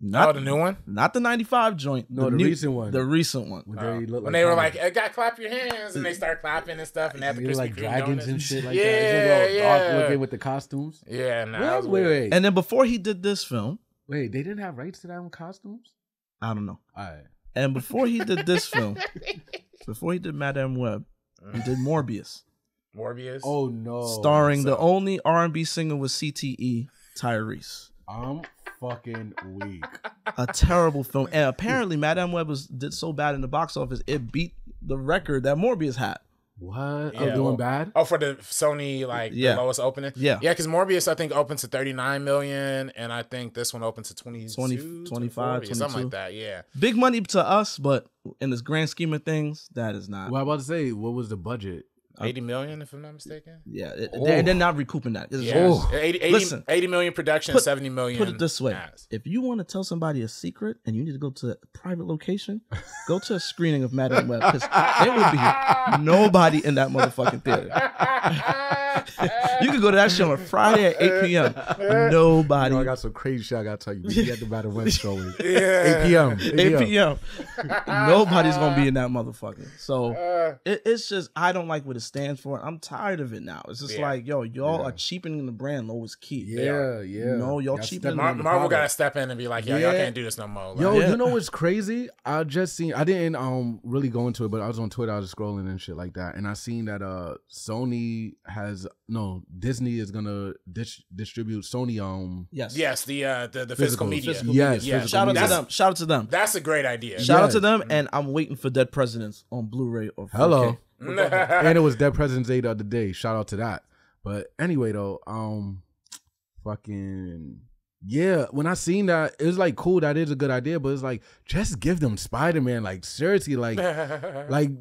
The new one? Not the 95 joint. No, the recent one. The recent one. When they were like, I got to clap your hands, and they start clapping and stuff, and they have the Krispy like Kreme dragons donuts. and shit like that. It's dark looking with the costumes. Yeah, no. Wait. And then before he did this film. Wait, they didn't have rights to that on costumes? I don't know. All right. And before he did this film, before he did Madame Web, he did Morbius. Oh, no. Starring the only R&B singer with CTE, Tyrese. I'm fucking weak. A terrible film. And apparently Madame Web did so bad in the box office, it beat the record that Morbius had. What? Yeah. Doing bad? Oh, for the Sony, the lowest opening? Yeah. Yeah, because Morbius, I think, opened to 39 million, and I think this one opened to 25, 22. Something like that, yeah. Big money to us, but in this grand scheme of things, that is not. Well, I was about to say, what was the budget? 80 million, if I'm not mistaken. Yeah, they're not recouping that. 80 million production, 70 million. Put it this way: ads. if you want to tell somebody a secret and you need to go to a private location, go to a screening of Madame Web, because there will be nobody in that motherfucking theater. You can go to that show on Friday at 8 p.m. Nobody. I got some crazy shit I got to tell you. We got the Madame Web show. 8 p.m. 8 p.m. Nobody's gonna be in that motherfucker. So it's just, I don't like what it stands for. I'm tired of it now. It's just like, yo, y'all are cheapening the brand lowest key. Yeah. You know, y'all cheapening the Marvel gotta step in and be like, y'all can't do this no more. You know what's crazy? I didn't really go into it, but I was on Twitter, I was scrolling and shit like that, and I seen that Disney is gonna distribute Sony the physical media. Shout out to them. That's a great idea. Shout out to them, and I'm waiting for Dead Presidents on Blu-ray or 4K. Hello. And it was Dead Presidents Day the other day. Shout out to that. But anyway though, when I seen that, it was like, cool, that is a good idea, but it's like, just give them Spider-Man, like seriously, like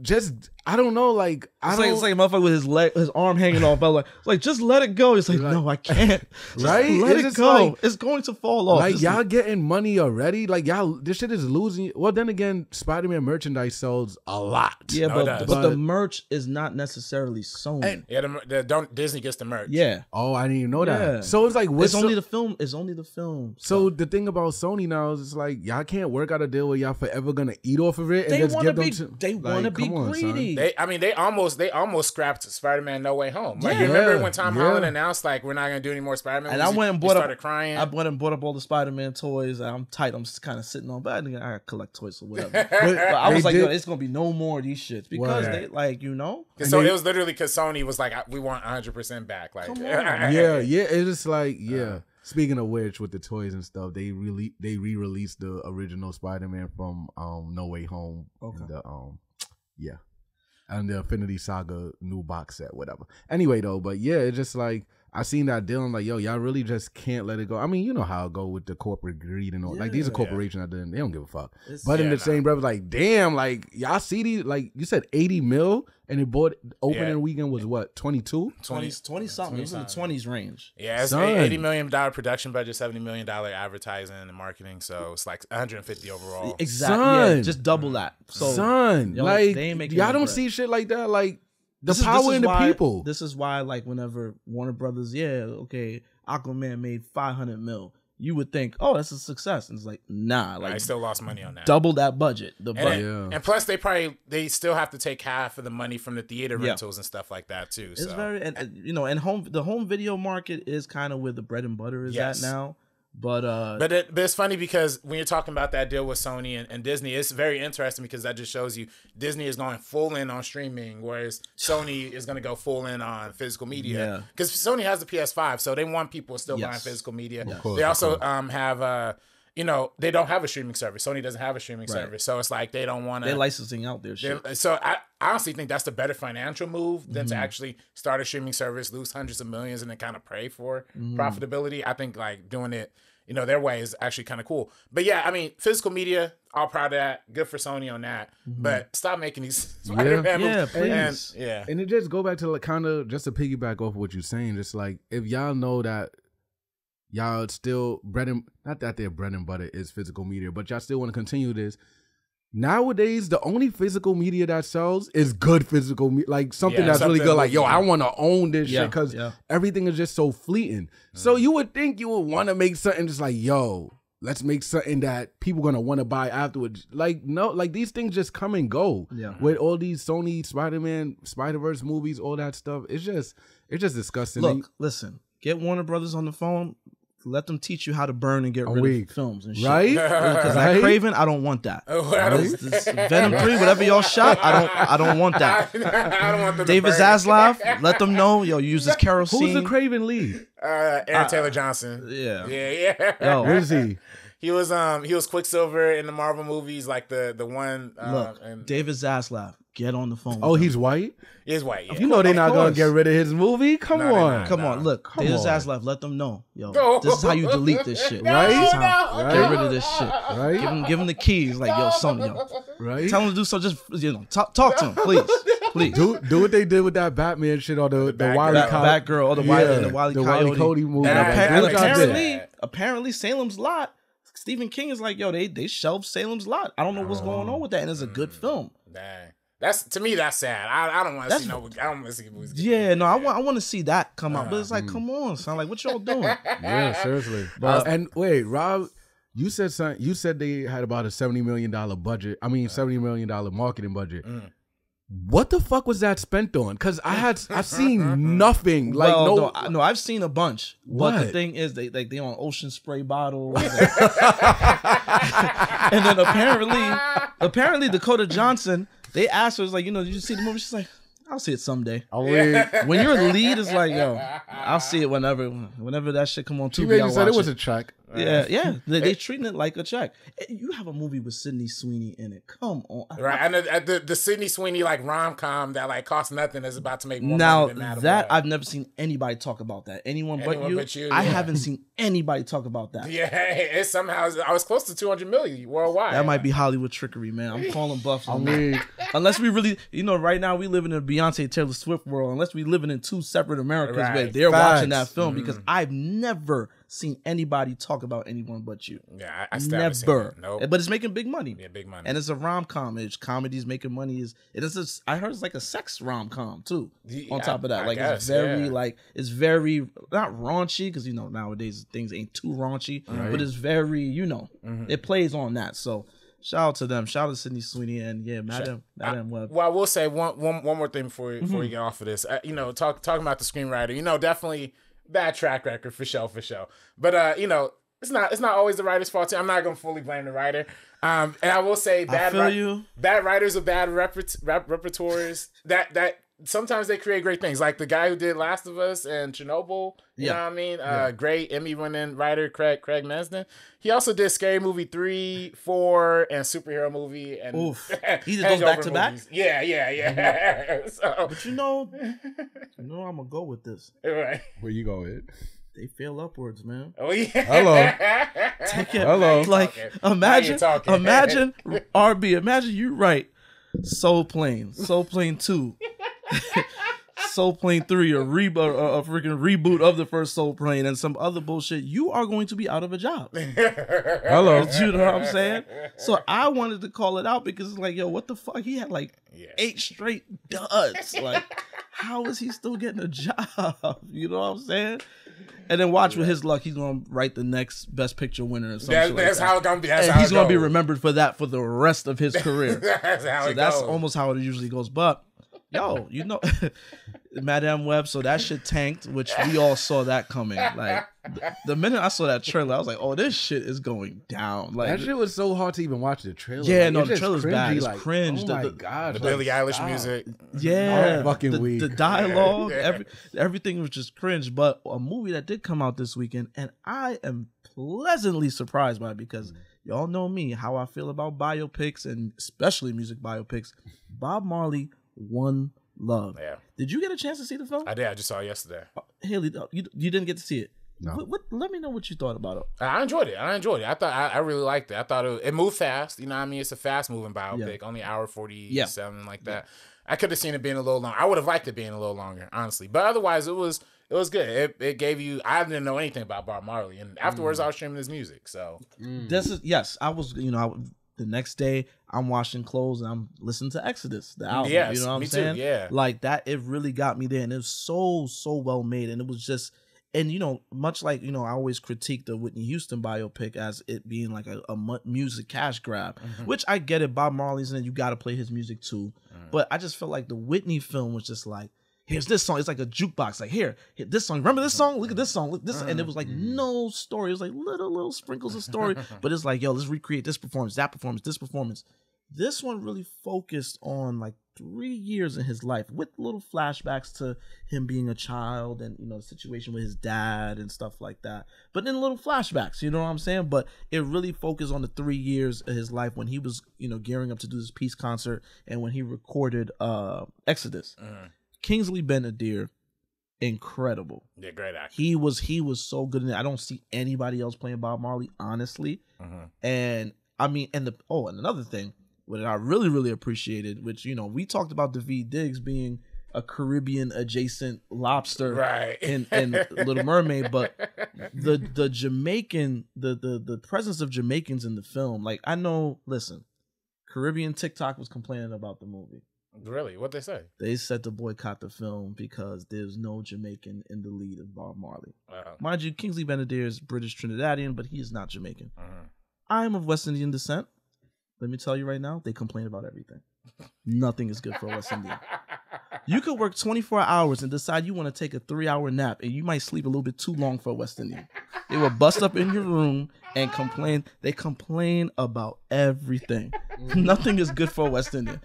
just, I don't know, like it's like a motherfucker with his arm hanging off, but like just let it go. It's like no, I can't. Right? Let it go. Like, it's going to fall off. Like y'all getting money already. Like y'all, this shit is losing. Well, then again, Spider-Man merchandise sells a lot. Yeah, but the merch is not necessarily Sony. And Disney gets the merch. Yeah. Oh, I didn't even know that. Yeah. So it's like, it's only the film. It's only the film. So the thing about Sony now is, it's like y'all can't work out a deal where y'all forever gonna eat off of it and just give them. They want to be greedy. They almost scrapped Spider-Man No Way Home. Like, you remember when Tom Holland announced, like, we're not gonna do any more Spider-Man? And I went and bought started crying. I went and bought up all the Spider-Man toys. I'm tight. I'm just kind of sitting on, but I collect toys or whatever. but I was like, yo, it's gonna be no more of these shits because they, like, you know. So it was literally because Sony was like, we want 100% back. Like, it's just like Speaking of which, with the toys and stuff, they re-released the original Spider-Man from No Way Home. Okay. And the Infinity Saga new box set, whatever. Anyway, though, but yeah, it's just like, I seen that deal. I'm like, yo, y'all really just can't let it go. I mean, you know how it go with the corporate greed and all. Like, these are corporations that they don't give a fuck. But in the same breath, like, damn, like, y'all see these, like, you said 80 mil, and it bought opening weekend was what, 22? 20 something. It was in the 20s range. Yeah, it's $80 million production budget, $70 million advertising and marketing. So it's like 150 overall. Exactly. Yeah, just double that. So, yo, like, they ain't making y'all no don't bread. see shit like that. Like, the power in the people. This is why, like, whenever Warner Brothers, Aquaman made 500 mil, you would think, oh, that's a success. And it's like, nah, like, I still lost money on that. Double that budget. And plus, they still have to take half of the mony from the theater rentals and stuff like that too. It's very, and the home video market is kind of where the bread and butter is at now. But it's funny because when you're talking about that deal with Sony and Disney, it's very interesting because that just shows you Disney is going full in on streaming, whereas Sony is going to go full in on physical media. Because Sony has the PS5, so they want people still buying physical media. They also have they don't have a streaming service. Sony doesn't have a streaming service, so it's like they don't want to. They're licensing out their shit. So I honestly think that's the better financial move than to actually start a streaming service, lose hundreds of millions, and then kind of pray for profitability. I think like doing it, their way is actually kind of cool. But yeah, I mean, physical media, all proud of that. Good for Sony on that. But stop making these Spider-Man moves. Please. And it just go back to like kind of just to piggyback off what you're saying. Just like if y'all know that. Y'all still not that their bread and butter is physical media, but y'all still want to continue this. Nowadays, the only physical media that sells is good physical media, like something that's really good. Like, yo, I want to own this shit because everything is just so fleeting. So you would think you would want to make something just like, yo, let's make something that people gonna want to buy afterwards. Like, no, like these things just come and go. With all these Sony Spider-Man, Spider-Verse movies, all that stuff, it's just disgusting. Look, listen, get Warner Brothers on the phone. Let them teach you how to burn and get rid of films and shit. Right? Because like Craven, I don't want that. This Venom 3, whatever y'all shot, I don't want that. I don't want them David Zaslav, let them know, yo, use this kerosene. Who's the Craven lead? Aaron Taylor Johnson. Yeah. Yo, where is he? He was Quicksilver in the Marvel movies, like the one. Look, David Zaslav, get on the phone. Oh, he's white? He's white. Yeah. You know they're not gonna get rid of his movie. Come on. Look, David Zaslav, let them know, yo, this is how you delete this shit, right? Get rid of this shit, right? Give him the keys, like, yo, son, yo, right? Tell him to do so. Just talk to him, please. Do what they did with that Batman shit or the Wile E. Batgirl or the Wile E. Coyote movie. And apparently Salem's Lot. Stephen King is like, yo, they shelved Salem's Lot. I don't know what's going on with that, and it's a good film. Dang. To me, that's sad. I don't want to see I don't want to see movies. Yeah, no, I want to see that come out, but it's like, come on, son, like, what y'all doing? Yeah, seriously. And wait, Rob, you said something. You said they had about a $70 million budget. I mean, $70 million marketing budget. What the fuck was that spent on? Because I've seen nothing. Like no, I've seen a bunch. But the thing is, they on ocean spray bottles, and then apparently Dakota Johnson, they asked her, like, did you see the movie? She's like, I'll see it someday. When you're a lead, it's like, yo, I'll see it whenever that shit come on TV. You said it was a check. Yeah. They treating it like a check. You have a movie with Sydney Sweeney in it. Come on. Right. And the Sydney Sweeney like rom-com that like costs nothing is about to make more money than that. I've never seen anybody talk about that. Anyone but you. I haven't seen anybody talk about that. Yeah, it's somehow I was close to 200 million worldwide. That might be Hollywood trickery, man. I'm calling Buff. Unless we really, right now we live in a Beyonce Taylor Swift world. Unless we living in two separate Americas where they're watching that film, because I've never seen anybody talk about anyone but you. Yeah, I still haven't seen it. Nope. But it's making big money. Yeah, big money. And it's a rom-com. Comedy's making money. I heard it's like a sex rom-com too. On top of that, like, it's very it's very not raunchy, because nowadays things ain't too raunchy, but it's very it plays on that. So shout out to them. Shout out to Sydney Sweeney and Madam Web. Well, I will say one more thing before you get off of this. Talking about the screenwriter, definitely bad track record for sure. But it's not always the writer's fault. I'm not gonna fully blame the writer. And I will say bad writers with bad repertoires that sometimes they create great things. Like the guy who did Last of Us and Chernobyl. You know what I mean? Great Emmy-winning writer Craig Mazin. He also did Scary Movie 3, 4, and superhero movie. And he did those back to back. Yeah. So, but you know I'm gonna go with this. Right. Where you go with? They fell upwards, man. Oh yeah. Hello. Take it. Hello. Like imagine RB. Imagine you write Soul Plane 2. Soul Plane 3, a freaking reboot of the first Soul Plane, and some other bullshit. You are going to be out of a job. Hello. You know what I'm saying? So I wanted to call it out because it's like, yo, what the fuck? He had like 8 straight duds. Like, how is he still getting a job? You know what I'm saying? And then watch with his luck, he's gonna write the next Best Picture winner or something. That's how it's gonna be. That's and how he's it gonna be goes. remembered for that for the rest of his career. That's how it that's goes. almost how it usually goes. But yo, you know, Madame Web. So that shit tanked, which we all saw that coming. Like the minute I saw that trailer, I was like, oh, this shit is going down. Like that shit was so hard to even watch the trailer. Yeah, like, no, the trailer's bad. It's like, cringe. Oh my god, the Billie Eilish music. Yeah, fucking the dialogue, everything was just cringe. But a movie that did come out this weekend, and I am pleasantly surprised by it because y'all know me, how I feel about biopics and especially music biopics. Bob Marley, One Love. Yeah. Did you get a chance to see the film? I did. I just saw it yesterday. Haley, you didn't get to see it. No. Let me know what you thought about it. I enjoyed it. I thought I really liked it. I thought it moved fast. You know what I mean? It's a fast moving biopic. Only hour 47 like that. I could have seen it being a little longer. I would have liked it being a little longer, honestly. But otherwise, it was good. It gave you. I didn't know anything about Bob Marley, and afterwards, I was streaming his music. So this is I was the next day I'm washing clothes and I'm listening to Exodus, the album. Yes, you know what I'm me saying? too, yeah. Like that, it really got me there, and it was so well made, and it was just. And, much like, I always critique the Whitney Houston biopic as it being like a music cash grab, which I get it. Bob Marley's in it. You got to play his music too. But I just felt like the Whitney film was just like, here's this song. It's like a jukebox. Like, here this song. Remember this song? Look at this song. Look this. And it was like no story. It was like little sprinkles of story. But it's like, yo, let's recreate this performance, that performance, this performance. This one really focused on like 3 years in his life with little flashbacks to him being a child and, the situation with his dad and stuff like that. But then little flashbacks, you know what I'm saying? But it really focused on the 3 years of his life when he was, gearing up to do this peace concert and when he recorded Exodus. Kingsley Ben-Adir, incredible. Yeah, great actor. He was so good in it. I don't see anybody else playing Bob Marley, honestly. And I mean, and another thing, what I really appreciated, which we talked about Daveed Diggs being a Caribbean adjacent lobster, right? in Little Mermaid, but the Jamaican, the presence of Jamaicans in the film, like I know. Listen, Caribbean TikTok was complaining about the movie. Really? What'd they say? They said to boycott the film because there's no Jamaican in the lead of Bob Marley. Wow. Mind you, Kingsley Ben-Adir is British Trinidadian, but he is not Jamaican. I am of West Indian descent. Let me tell you right now, they complain about everything. Nothing is good for a West Indian. You could work 24 hours and decide you want to take a 3-hour nap, and you might sleep a little bit too long for a West Indian. They will bust up in your room and complain. They complain about everything. Nothing is good for a West Indian.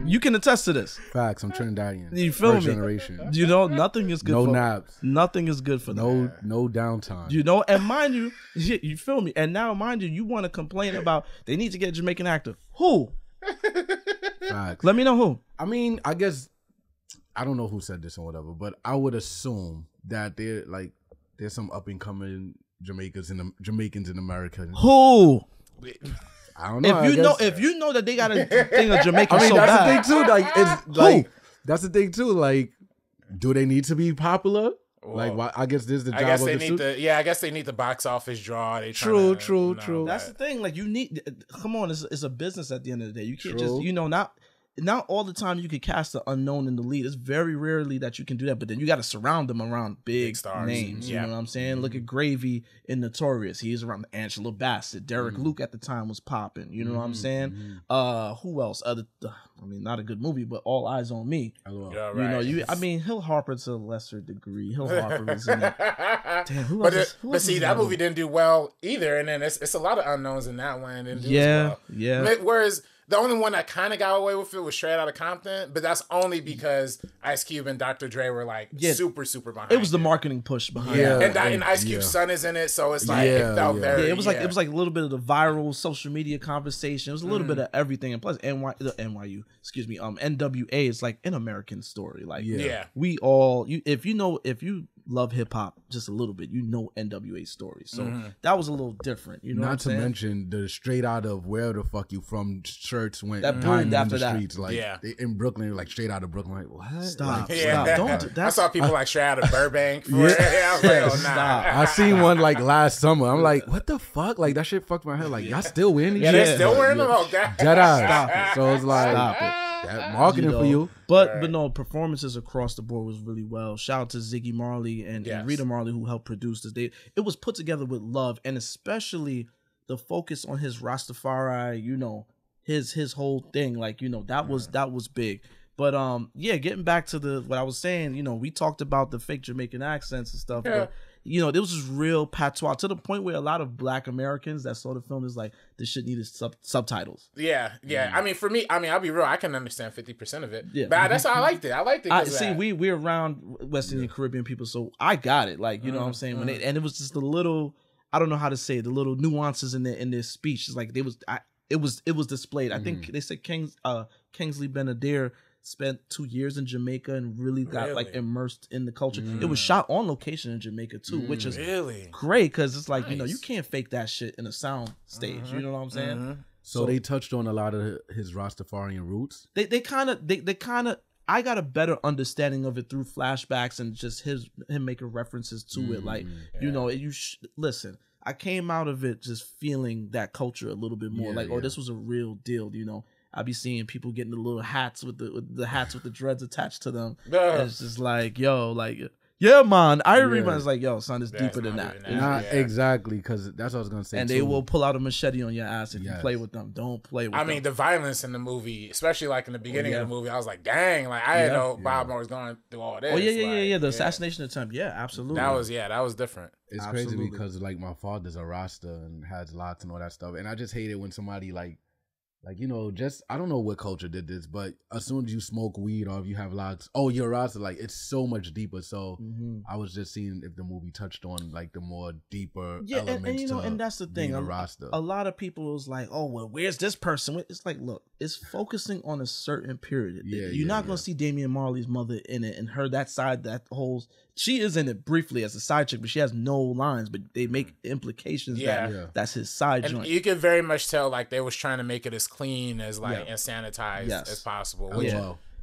You can attest to this. Facts. I'm Trinidadian. You feel First me? generation. Nothing is good. No for naps. Nothing is good for them. No downtime. And mind you, you feel me? And now, mind you want to complain about they need to get a Jamaican actor. Who? Facts. Let me know who. I mean, I guess I don't know who said this or whatever, but I would assume that there's some up and coming Jamaicans in America. Who? I don't know. If you know that they got a thing of Jamaican, I mean, so that's bad. the thing too. Like, it's like that's the thing too. Like, do they need to be popular? Well, like, why, I guess this is the job I guess of they the need suit. the I guess they need the box office draw. They True. That's the thing. Like, you need. Come on, it's a business at the end of the day. You can't just not all the time you can cast the unknown in the lead. It's very rarely that you can do that, but then you got to surround them around big stars, names. You know what I'm saying? Look at Gravy in Notorious. He's around Angela Bassett. Derek Luke at the time was popping. You know what I'm saying? Who else? Not a good movie, but All Eyes on Me. Hill Harper to a lesser degree. Hill Harper was in it. Damn, who else? But see, that movie didn't do well either, and then it's a lot of unknowns in that one. And yeah. Whereas The only one that kind of got away with it was Straight Outta Compton, but that's only because Ice Cube and Dr. Dre were like super behind it. Was the marketing push behind it. And Ice Cube's son is in it, so it's like it felt very. It was like a little bit of the viral social media conversation. It was a little bit of everything, and plus NYU, excuse me, NWA is like an American story. Like we all if you love hip hop just a little bit, you know NWA story. So that was a little different. You know, not to mention the straight out of where the fuck you from shirts went that boomed after the streets. Like in Brooklyn, like straight out of Brooklyn. Like what? Stop. Like, stop. Don't. I saw people like straight out of Burbank. I was like, oh nah. I seen one like last summer. I'm like, what the fuck? Like that shit fucked my head. Like y'all still wearing these? Yeah, they're still wearing them. Oh god. Dead eyes. So it's like that marketing for you. But no, performances across the board was really well. Shout out to Ziggy Marley and Rita Marley who helped produce this. It was put together with love, and especially the focus on his Rastafari, you know, his whole thing. Like, you know, that was big. But getting back to what I was saying, you know, we talked about the fake Jamaican accents and stuff. But, you know, there was this real patois to the point where a lot of Black Americans that saw the film is like, this shit needed subtitles. Yeah. I mean, for me, I'll be real. I can understand 50% of it. Yeah. But that's how I liked it. I liked it. See, we're around West Indian Caribbean people, so I got it. Like, you know what I'm saying? And it was just the little, I don't know how to say it, the little nuances in their speech. It's like it was displayed. I think they said Kingsley Ben-Adir spent 2 years in Jamaica and really got like immersed in the culture. It was shot on location in Jamaica too, which is great because it's like, you know, you can't fake that shit in a sound stage. You know what I'm saying? So they touched on a lot of his Rastafarian roots. They kind of I got a better understanding of it through flashbacks and just him making references to it. Like, you know, listen, I came out of it just feeling that culture a little bit more. Oh, this was a real deal, you know. I be seeing people getting the little hats with the hats with the dreads attached to them. It's just like, yo, like, yeah, man. I remember it's like, yo, son, it's deeper than that. Not exactly, because that's what I was gonna say. And they will pull out a machete on your ass if you play with them. Don't play with them. I mean, the violence in the movie, especially like in the beginning of the movie, I was like, dang, like I didn't know Bob Marley was going through all this. Oh yeah. The assassination attempt, absolutely. That was different. It's crazy because like my father's a Rasta and has lots and all that stuff, and I just hate it when somebody like, you know, just, I don't know what culture did this, but as soon as you smoke weed or if you have lots, oh, you're Rasta, like, it's so much deeper. So I was just seeing if the movie touched on, like, the more deeper elements and you know, and that's the thing. A Rasta. A lot of people was like, oh, well, where's this person? It's like, look, it's focusing on a certain period. You're not going to see Damian Marley's mother in it and her, that side, that whole... She is in it briefly as a side chick, but she has no lines, but they make implications that that's his side joint. You could very much tell like they was trying to make it as clean as like and sanitized as possible. Which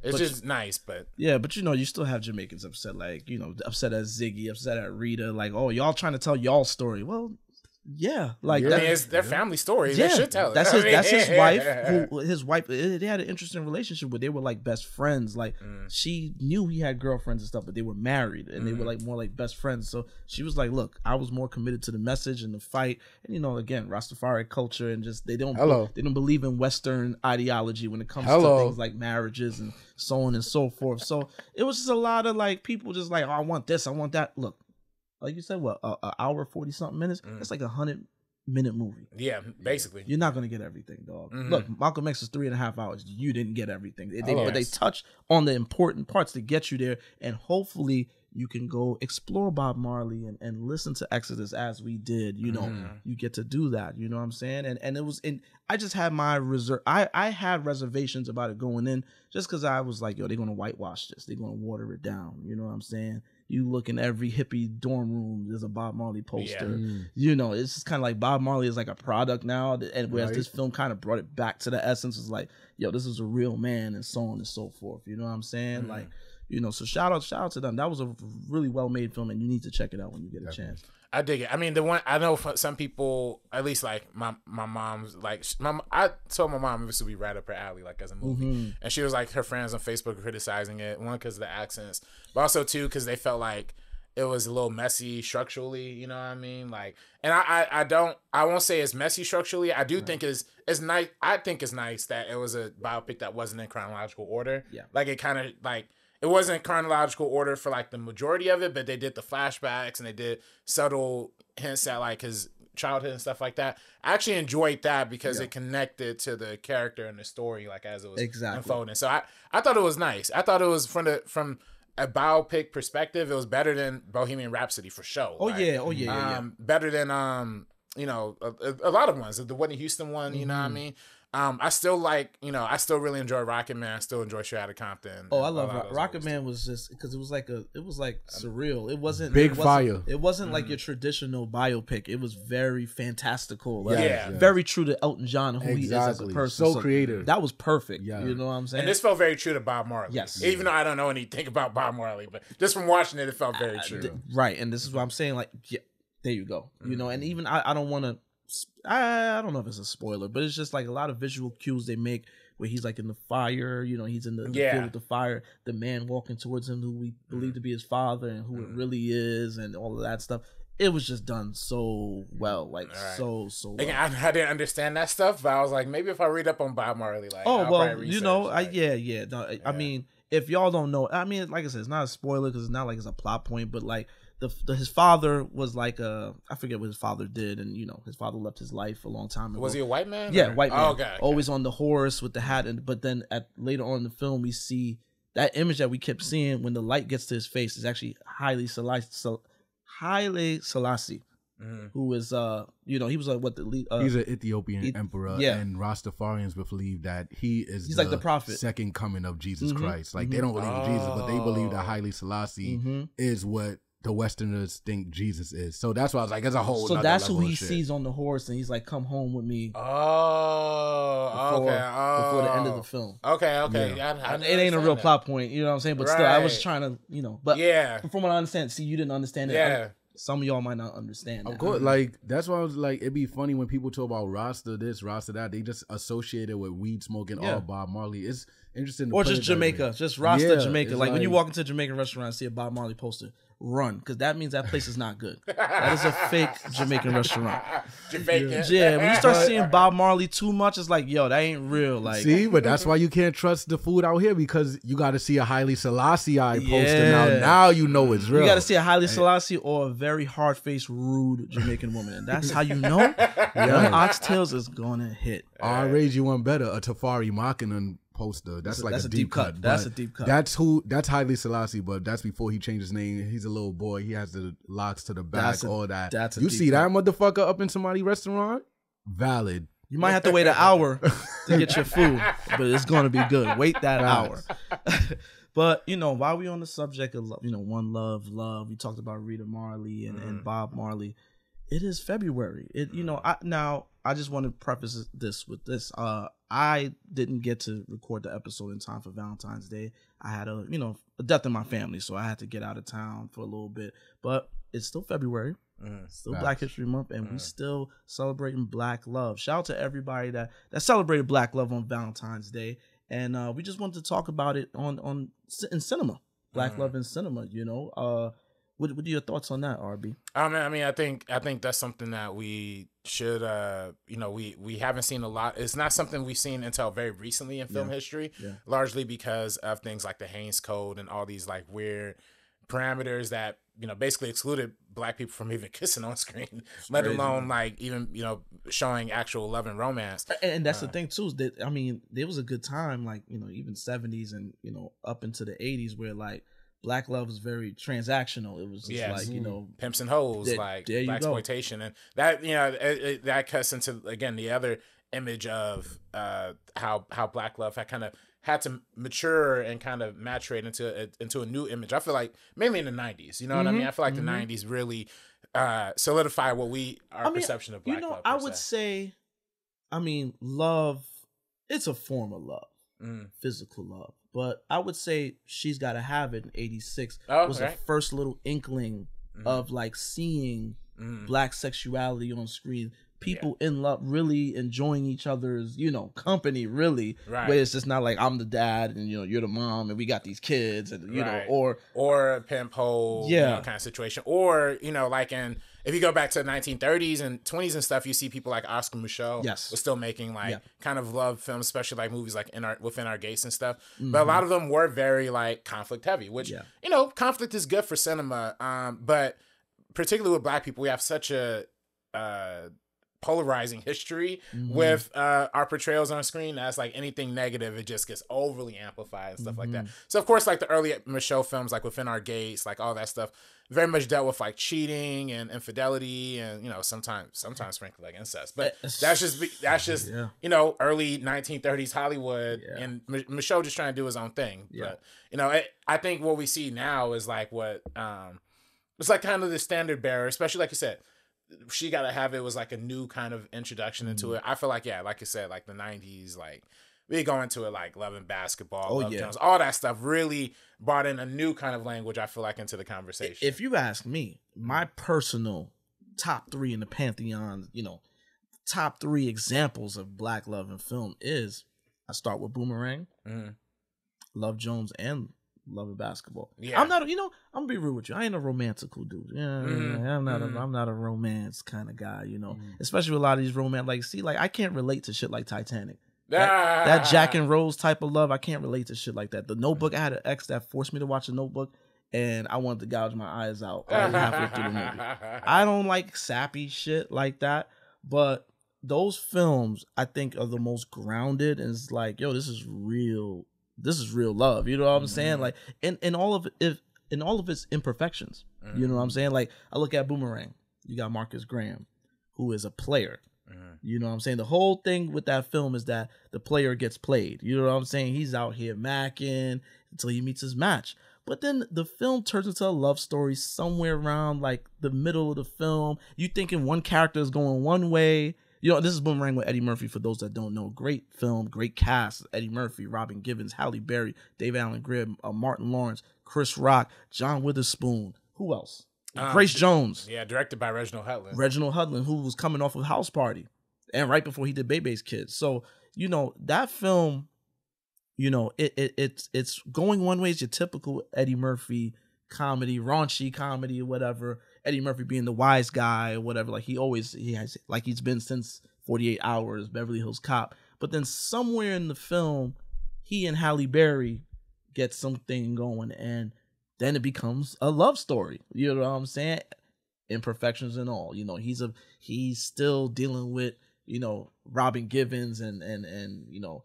it's just nice, but but you know, you still have Jamaicans upset, like, you know, upset at Ziggy, upset at Rita, like, oh, y'all trying to tell y'all story. Well, like I mean, it's their family story. They should tell it. That's his wife. His wife. They had an interesting relationship where they were like best friends. Like she knew he had girlfriends and stuff, but they were married and they were like more like best friends. So she was like, "Look, I was more committed to the message and the fight." And you know, again, Rastafari culture and just they don't believe in Western ideology when it comes to things like marriages and so on and so forth. So it was just a lot of like people just like, "Oh, I want this, I want that." Look. Like you said, what, an hour, 40-something minutes? That's like a 100-minute movie. Yeah, basically. You're not going to get everything, dog. Look, Malcolm X is 3.5 hours. You didn't get everything. But they touch on the important parts to get you there, and hopefully you can go explore Bob Marley and listen to Exodus as we did. You know, you get to do that. You know what I'm saying? And it was, I just had my I had reservations about it going in just because I was like, yo, they're going to whitewash this. They're going to water it down. You know what I'm saying? You look in every hippie dorm room, there's a Bob Marley poster. You know, it's just kind of like Bob Marley is like a product now. And whereas this film kind of brought it back to the essence, was like, yo, this is a real man and so on and so forth. You know what I'm saying? Like, you know, so shout out to them. That was a really well made film, and you need to check it out when you get a chance. I dig it. I mean, the one I know for some people, at least like my mom's like, I told my mom this would be right up her alley, like as a movie, and she was like, her friends on Facebook were criticizing it, one because of the accents, but also two because they felt like it was a little messy structurally. You know what I mean? Like, and I won't say it's messy structurally. I do think it's nice. I think it's nice that it was a biopic that wasn't in chronological order. Yeah, like it kind of like. It wasn't chronological order for like the majority of it, but they did the flashbacks and they did subtle hints at like his childhood and stuff like that. I actually enjoyed that because it connected to the character and the story, like as it was unfolding. So I thought it was nice. I thought it was from a biopic perspective, it was better than Bohemian Rhapsody for sure. Better than you know, a lot of ones. The Whitney Houston one, you know what I mean? I still like, you know, I still really enjoy Rocket Man. I still enjoy Straight Outta Compton. Oh, I love Rocket Man. Was just because it was like surreal. It wasn't fire. It wasn't like your traditional biopic. It was very fantastical. Like, very true to Elton John, who he is as a person. So creative. That was perfect. Yeah. You know what I'm saying? And this felt very true to Bob Marley. Yes. Even though I don't know anything about Bob Marley, but just from watching it, it felt very true. Right. And this is what I'm saying. Like, yeah, there you go. You know, and even I don't want to. I don't know if it's a spoiler, but it's just like a lot of visual cues they make where he's like in the fire, you know, he's in the field with the fire, the man walking towards him who we believe to be his father and who it really is, and all of that stuff. It was just done so well, like so well. Again, I didn't understand that stuff, but I was like, maybe if I read up on Bob Marley, like, you know, I mean, if y'all don't know, I mean, like I said, it's not a spoiler because it's not like it's a plot point, but like his father was like I forget what his father did, and you know, his father left his life a long time ago. Was he a white man? Yeah, white man. Oh, okay. Always on the horse with the hat, but then later on in the film, we see that image that we kept seeing when the light gets to his face is actually Haile Selassie. Who is you know, he was what the lead he's an Ethiopian emperor, and Rastafarians believe that he's like the prophet, second coming of Jesus Christ. Like they don't believe in Jesus, but they believe that Haile Selassie is what the Westerners think Jesus is. So that's why I was like, it's a whole. So that's who he sees on the horse, and he's like, "Come home with me." Before the end of the film. Okay. Yeah. It ain't a real plot point, you know what I'm saying? But still, I was trying to, you know. But from what I understand, see, you didn't understand it. Yeah. Some of y'all might not understand. Of course, like that's why I was like, it'd be funny when people talk about Rasta this, Rasta that. They just associate it with weed smoking or Bob Marley. It's interesting. Or just Jamaica, just Rasta Jamaica. Like when you walk into a Jamaican restaurant and see a Bob Marley poster, run, because that means that place is not good. That is a fake Jamaican restaurant. Jamaican. Yeah, when you start seeing Bob Marley too much, it's like, yo, that ain't real. Like, see, but that's why you can't trust the food out here, because you got to see a Haile Selassie poster now you know it's real. You got to see a Haile Selassie or a very hard-faced, rude Jamaican woman, and that's how you know them oxtails is gonna hit. I'll raise you one better, a Tafari Makanan poster. That's a deep cut. That's a deep cut. That's Haile Selassie, but that's before he changed his name. He's a little boy. He has the locks to the back, all that. You see that motherfucker up in somebody's restaurant? Valid. You might have to wait an hour to get your food, but it's gonna be good. Wait that hour. But you know, while we on the subject of, you know, One Love, we talked about Rita Marley and Bob Marley. It is February. You know, I just want to preface this with this. I didn't get to record the episode in time for Valentine's Day. I had a death in my family, so I had to get out of town for a little bit. But it's still February, still Black History Month, and we still celebrating Black love. Shout out to everybody that celebrated Black love on Valentine's Day, and we just wanted to talk about it in cinema, Black love in cinema. You know, what are your thoughts on that, RB? I mean, I think that's something that we should, we haven't seen a lot. It's not something we've seen until very recently in film history, largely because of things like the Hays Code and all these like weird parameters that, you know, basically excluded Black people from even kissing on screen, let alone like even, you know, showing actual love and romance. And that's the thing too, is that, I mean, there was a good time, like, you know, even 70s and, you know, up into the 80s where like Black love was very transactional. It was just like, you know, pimps and hoes, like blaxploitation, and that, you know, that cuts into again the other image of how Black love had to mature and kind of maturate into a new image. I feel like mainly in the 90s. You know what I mean? I feel like the 90s really solidified what our perception of Black love. I would say, I mean, love, it's a form of love, physical love. But I would say She's Gotta Have It in 86 was the first little inkling of like seeing Black sexuality on screen. People in love, really enjoying each other's, you know, company, really. Right. Where it's just not like I'm the dad and, you know, you're the mom and we got these kids, and you know, or a pimp hoe, you know, kind of situation. Or, you know, like if you go back to the 1930s and 20s and stuff, you see people like Oscar Micheaux was still making like kind of love films, especially like movies like Within Our Gates and stuff. But a lot of them were very like conflict heavy, which, you know, conflict is good for cinema. But particularly with Black people, we have such a polarizing history with our portrayals on screen. That's like anything negative, it just gets overly amplified and stuff like that. So of course, like the early Michaud films, like Within Our Gates, like all that stuff, very much dealt with like cheating and infidelity and, you know, sometimes frankly like incest. But that's just you know, early 1930s Hollywood, and Michaud just trying to do his own thing. But you know, I think what we see now is like what it's like kind of the standard bearer, especially like you said. She Gotta Have It was like a new kind of introduction into it. I feel like, like you said, like the 90s, like we go into it like Love and Basketball, Love Jones, all that stuff really brought in a new kind of language, I feel like, into the conversation. If you ask me, my personal top 3 in the pantheon, you know, top 3 examples of black love in film is, I start with Boomerang, Love Jones, and Love and Basketball. I'm not, you know, I'm gonna be real with you. I ain't a romantical dude. I'm not a romance kind of guy, you know. Especially with a lot of these romance, like, see, like I can't relate to shit like Titanic. That Jack and Rose type of love, I can't relate to shit like that. The Notebook, I had an ex that forced me to watch The Notebook, and I wanted to gouge my eyes out halfway through the movie. I don't like sappy shit like that, but those films I think are the most grounded, and it's like, yo, this is real love, you know what I'm saying? Like in all of its imperfections, you know what I'm saying? Like I look at Boomerang, you got Marcus Graham, who is a player. You know what I'm saying? The whole thing with that film is that the player gets played. You know what I'm saying? He's out here macking until he meets his match. But then the film turns into a love story somewhere around like the middle of the film. You thinking one character is going one way. You know, this is Boomerang with Eddie Murphy, for those that don't know. Great film, great cast. Eddie Murphy, Robin Givens, Halle Berry, David Allen Greer, Martin Lawrence, Chris Rock, John Witherspoon. Who else? Grace Jones. Yeah, directed by Reginald Hudlin. Reginald Hudlin, who was coming off of House Party. And right before he did Bebe's Kids. So, you know, that film, you know, it's going one way. It's your typical Eddie Murphy comedy, raunchy comedy or whatever. Eddie Murphy being the wise guy or whatever. Like he has, like he's been since 48 Hours, Beverly Hills Cop. But then somewhere in the film, he and Halle Berry get something going, and then it becomes a love story. You know what I'm saying? Imperfections and all. You know, he's still dealing with, you know, Robin Givens and you know,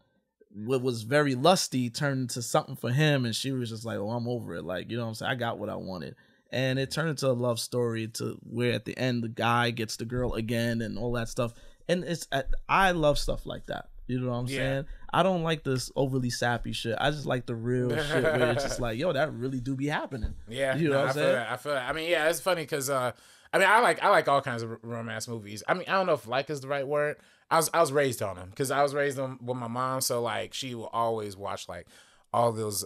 what was very lusty turned into something for him, and she was just like, oh, I'm over it. Like, you know what I'm saying? I got what I wanted. And it turned into a love story to where at the end the guy gets the girl again and all that stuff. And I love stuff like that. You know what I'm saying? I don't like this overly sappy shit. I just like the real shit where it's just like, yo, that really do be happening. Yeah, you know what I'm saying? I feel that. I mean, yeah, it's funny because I mean, I like all kinds of romance movies. I mean, I don't know if like is the right word. I was raised on them because I was raised on with my mom, so like she will always watch like all those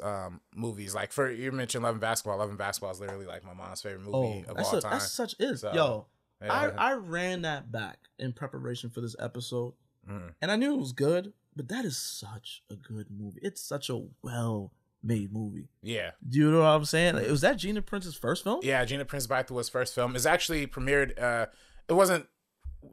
movies. Like for you mentioned Love and Basketball. Love and Basketball is literally like my mom's favorite movie of all time. That's such is. So, yo, yeah. I ran that back in preparation for this episode, and I knew it was good, but that is such a good movie. It's such a well-made movie. Yeah. Do you know what I'm saying? Like, was that Gina Prince's first film? Yeah, Gina Prince Bythewood's first film. It's actually premiered. It wasn't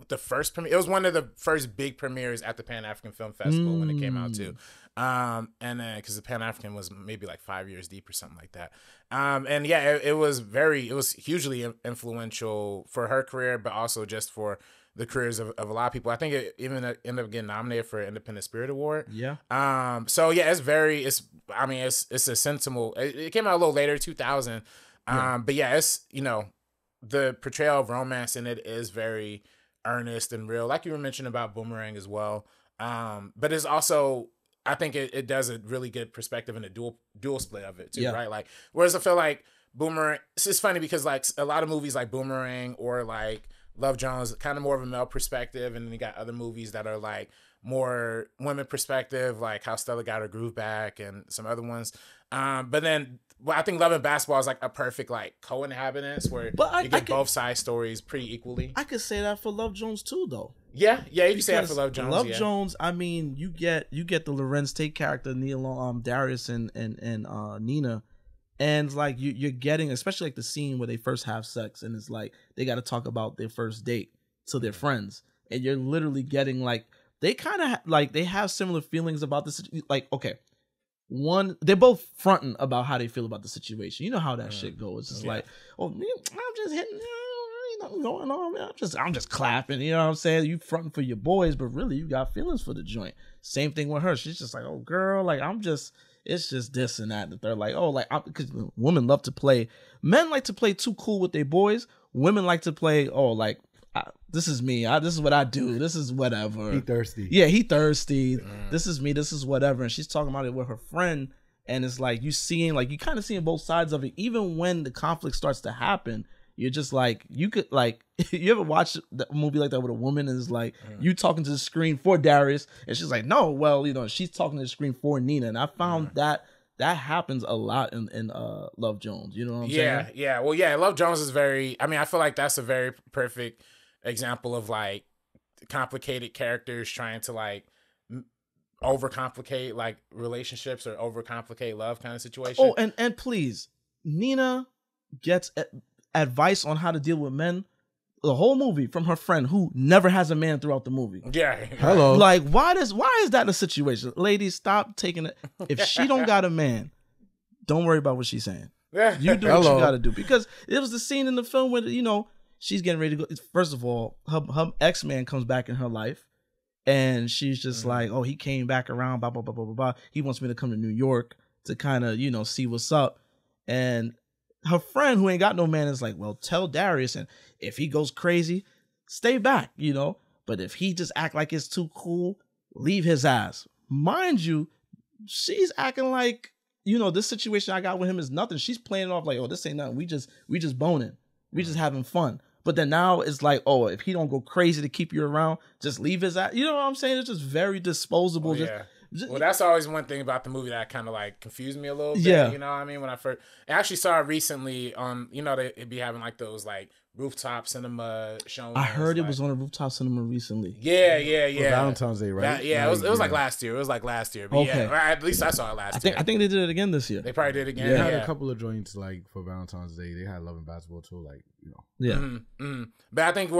the first premiere. It was one of the first big premieres at the Pan African Film Festival when it came out too. And then because the Pan African was maybe like 5 years deep or something like that. And yeah, it was hugely influential for her career, but also just for the careers of a lot of people. I think it even ended up getting nominated for an Independent Spirit Award. Yeah. So yeah, it's a sensible. It came out a little later, 2000. But yeah, it's, you know, the portrayal of romance in it is very earnest and real, like you were mentioning about Boomerang as well. But it's also, I think it does a really good perspective in the dual split of it too, right? Like, whereas I feel like Boomerang, it's funny because like a lot of movies like Boomerang or like Love Jones, kind of more of a male perspective, and then you got other movies that are like more women perspective, like How Stella Got Her Groove Back and some other ones. But then I think Love and Basketball is like a perfect like co-inhabitants where you get both side stories pretty equally. I could say that for Love Jones too, though. Yeah, you can say that for Love Jones. Love Jones, I mean, you get the Lorenz Tate character, Neil, Darius and Nina, and like you're getting, especially like the scene where they first have sex, and it's like they got to talk about their first date to their friends, and you're literally getting like they kind of like they have similar feelings about this. Like, okay. One, they're both fronting about how they feel about the situation. You know how that shit goes. It's just like, oh, I'm just hitting, nothing going on, man. I'm just clapping, you know what I'm saying? You fronting for your boys, but really you got feelings for the joint. Same thing with her. She's just like, oh girl, like it's just this and that. And they're like, oh, like, because women love to play. Men like to play too cool with their boys. Women like to play, oh, like, this is me. This is what I do. This is whatever. He thirsty. Yeah, he thirsty. This is me. This is whatever. And she's talking about it with her friend. And it's like you kind of seeing both sides of it. Even when the conflict starts to happen, you're just like, you could like, you ever watch a movie like that with a woman and it's like you talking to the screen for Darius and she's like, no, well, you know, she's talking to the screen for Nina. And I found that happens a lot in Love Jones. You know what I'm saying? Yeah. Well, yeah, Love Jones is I feel like that's a very perfect example of like complicated characters trying to like overcomplicate like relationships or overcomplicate love kind of situation. Oh, and please, Nina gets advice on how to deal with men the whole movie from her friend who never has a man throughout the movie. Yeah. Hello. Like, why is that a situation? Ladies, stop taking it. If she don't got a man, don't worry about what she's saying. You do what you gotta do. Because it was the scene in the film where, you know, she's getting ready to go. First of all, her ex-man comes back in her life. And she's just like, oh, he came back around, blah, blah, blah, blah, blah, blah. He wants me to come to New York to kind of, you know, see what's up. And her friend who ain't got no man is like, well, tell Darius. And if he goes crazy, stay back, you know. But if he just act like it's too cool, leave his ass. Mind you, she's acting like, you know, this situation I got with him is nothing. She's playing it off like, oh, this ain't nothing. We just boning. We just having fun. But then now it's like, oh, if he don't go crazy to keep you around, just leave his ass. You know what I'm saying? It's just very disposable. Well, that's always one thing about the movie that kind of like confused me a little bit. Yeah. You know what I mean? When I actually saw it recently on, you know, they'd be having like those like rooftop cinema showings. I heard it was on a rooftop cinema recently. Yeah. For Valentine's Day, right? It was like last year. It was like last year. But okay. Yeah, at least I saw it last year. I think they did it again this year. They probably did it again. They had a couple of joints like for Valentine's Day. They had Love and Basketball too, like, you know. Yeah. But I think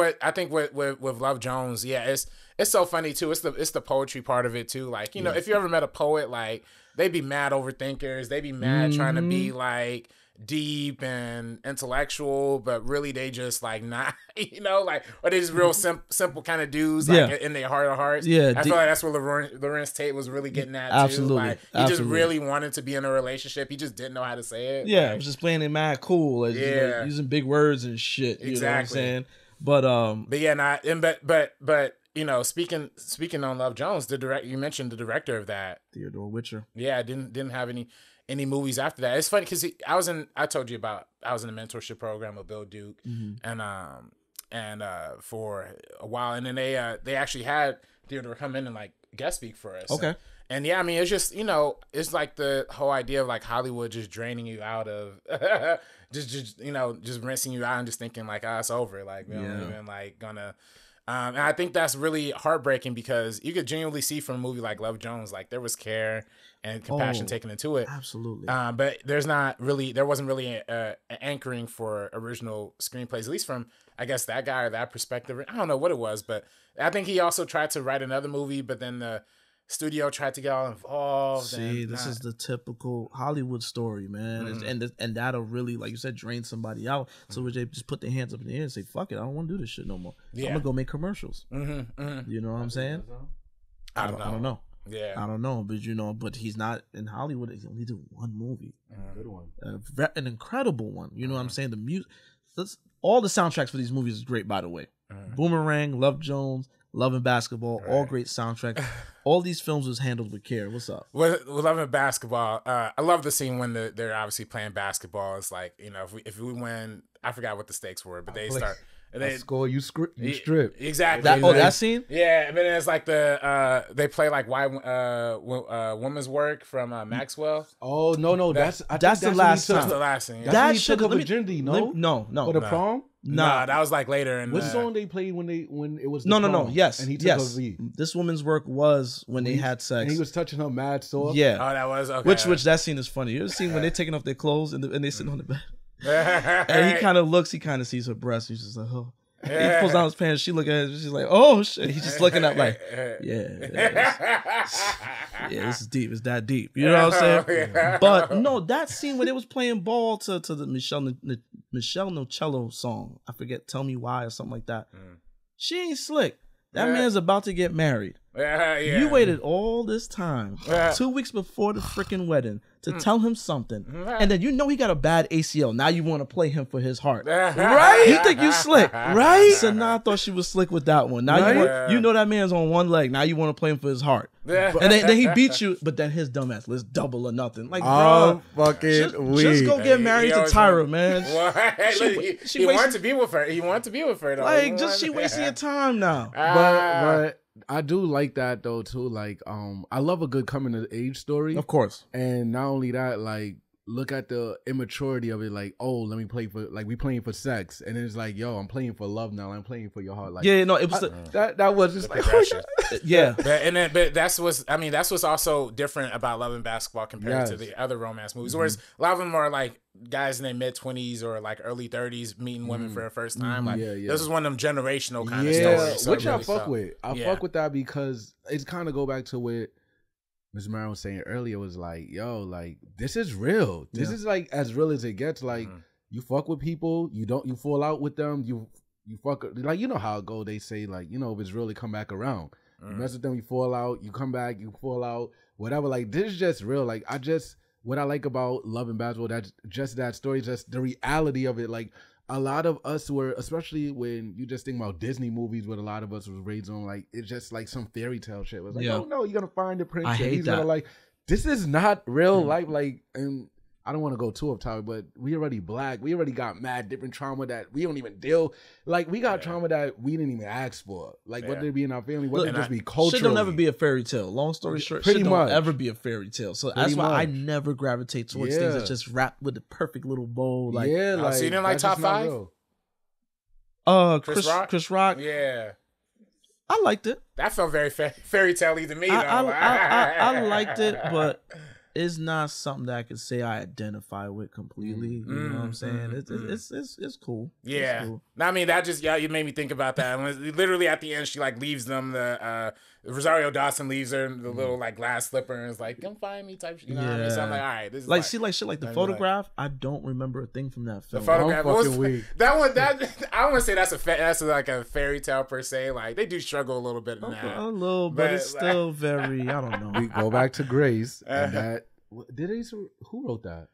with Love Jones, yeah, it's so funny too. It's the poetry part of it too. Like, you know, if you ever met a poet, like they be mad overthinkers. They be mad trying to be like deep and intellectual, but really they just like not, you know, like, or they just real simple kind of dudes, like in their heart of hearts. Yeah, I feel like that's what Lawrence Tate was really getting at. Absolutely, too. Like he just really wanted to be in a relationship. He just didn't know how to say it. Yeah, like, was just playing it mad cool, like, you know, using big words and shit. You know what I'm saying? But yeah, but you know, speaking on Love Jones, you mentioned the director of that, Theodore Witcher. Yeah, didn't have any movies after that. It's funny because I told you about I was in a mentorship program with Bill Duke, and for a while, and then they actually had Theodore come in and like guest speak for us. Okay. And yeah, I mean, it's just, you know, it's like the whole idea of like Hollywood just draining you out of, just you know, just rinsing you out and just thinking like, it's over, like, you know, even like gonna. And I think that's really heartbreaking because you could genuinely see from a movie like Love Jones, like there was care and compassion taken into it. Absolutely. But there wasn't really an anchoring for original screenplays, at least from, I guess, that guy or that perspective. I don't know what it was, but I think he also tried to write another movie, but then the studio tried to get all involved. See, this is the typical Hollywood story, man. And that'll really, like you said, drain somebody out. So they just put their hands up in the air and say, fuck it, I don't want to do this shit no more. I'm going to go make commercials. You know what I'm saying? I don't know. Yeah. I don't know, but you know, but he's not in Hollywood. He only did one movie. Good one. An incredible one. You know what I'm saying? The music, all the soundtracks for these movies is great, by the way. Boomerang, Love Jones, Love and Basketball, all great soundtracks. All these films was handled with care. What's up? With Love and Basketball, I love the scene when they're obviously playing basketball. It's like, you know, if we win, I forgot what the stakes were, but they start. They score, you strip. Exactly. That scene? Yeah, and then it's like they play like Why Woman's Work from Maxwell. Oh no, that's the last time. That's the last scene. That's when he took a virginity. No. For the prom. No, that was like later. What song they played when it was the no. prom? Yes, and he took a V. This woman's work was when they had sex. And he was touching her mad soft. Yeah. Oh, that was okay. Which that scene is funny. You ever seen when they're taking off their clothes and they sitting on the bed? And he kind of looks. He kind of sees her breast. He's just like, oh. He pulls down his pants. She look at it. She's like, oh shit. He's just looking up like, yeah, this is deep. It's that deep. You know what I'm saying? But no, that scene when they was playing ball to the Michelle Michelle Nocello song. I forget, Tell Me Why or something like that. She ain't slick. That man's about to get married. You waited all this time, 2 weeks before the freaking wedding, to tell him something, and then you know he got a bad ACL. Now you want to play him for his heart, right? You think you slick, right? So now I thought she was slick with that one. Now you know that man's on one leg. Now you want to play him for his heart, and then he beat you. But then his dumbass, let's double or nothing. Like, bro, just go get married to Tyra, man. He wanted to be with her. He wanted to be with her, though. Like, she wasting your time now. But I do like that though too. Like, I love a good coming of age story, of course. And not only that, like, look at the immaturity of it. Like, oh, let me play for, like, we playing for sex, and it's like, yo, I'm playing for love now. I'm playing for your heart. Like, yeah, no, it was that was just like, yeah. But that's what's also different about Love and Basketball compared to the other romance movies, whereas a lot of them are like guys in their mid-20s or like early 30s meeting women for the first time. Like, this is one of them generational kind of stories. Which I fuck with. I fuck with that because it's kind of go back to what Ms. Marin was saying earlier, was like, yo, like, this is real. This is like as real as it gets. Like, you fuck with people, you fall out with them, you fuck, like, you know how it go. They say, like, you know, if it's real, they come back around. You mess with them, you fall out, you come back, you fall out, whatever. Like, this is just real. Like, what I like about Love and Basketball, that's just that story, just the reality of it. Like, a lot of us were, especially when you just think about Disney movies, what a lot of us was raised on, like, it's just like some fairy tale shit. It was like, oh no, you're gonna find the prince. I hate he's that. gonna, like, this is not real life. Like, and I don't want to go too up top, but we already black. We already got mad different trauma that we don't even deal. Like, we got trauma that we didn't even ask for. Like, whether it be in our family, whether it just be cultural. Shit don't ever be a fairy tale. Long story short, shit don't ever be a fairy tale. So that's why I never gravitate towards things that just wrapped with the perfect little bow. Like, like, so you didn't like Top 5? Chris Rock. Yeah. I liked it. That felt very fairy tale-y to me, though. I liked it, but it's not something that I could say I identify with completely. You know what I'm saying? It's cool. Yeah. It's cool. I mean, that just, you made me think about that. When literally at the end, she, like, leaves them, Rosario Dawson leaves her the little, like, glass slipper and is like, come find me type shit. You know what I mean? So I'm like, all right. This is like, see, like, shit like The Photograph, I don't remember a thing from that film. The Photograph, that one, I don't want to say that's like a fairy tale per se. Like, they do struggle a little bit in that. A little, but it's still very, I don't know. We go back to Grace, and that, who wrote that?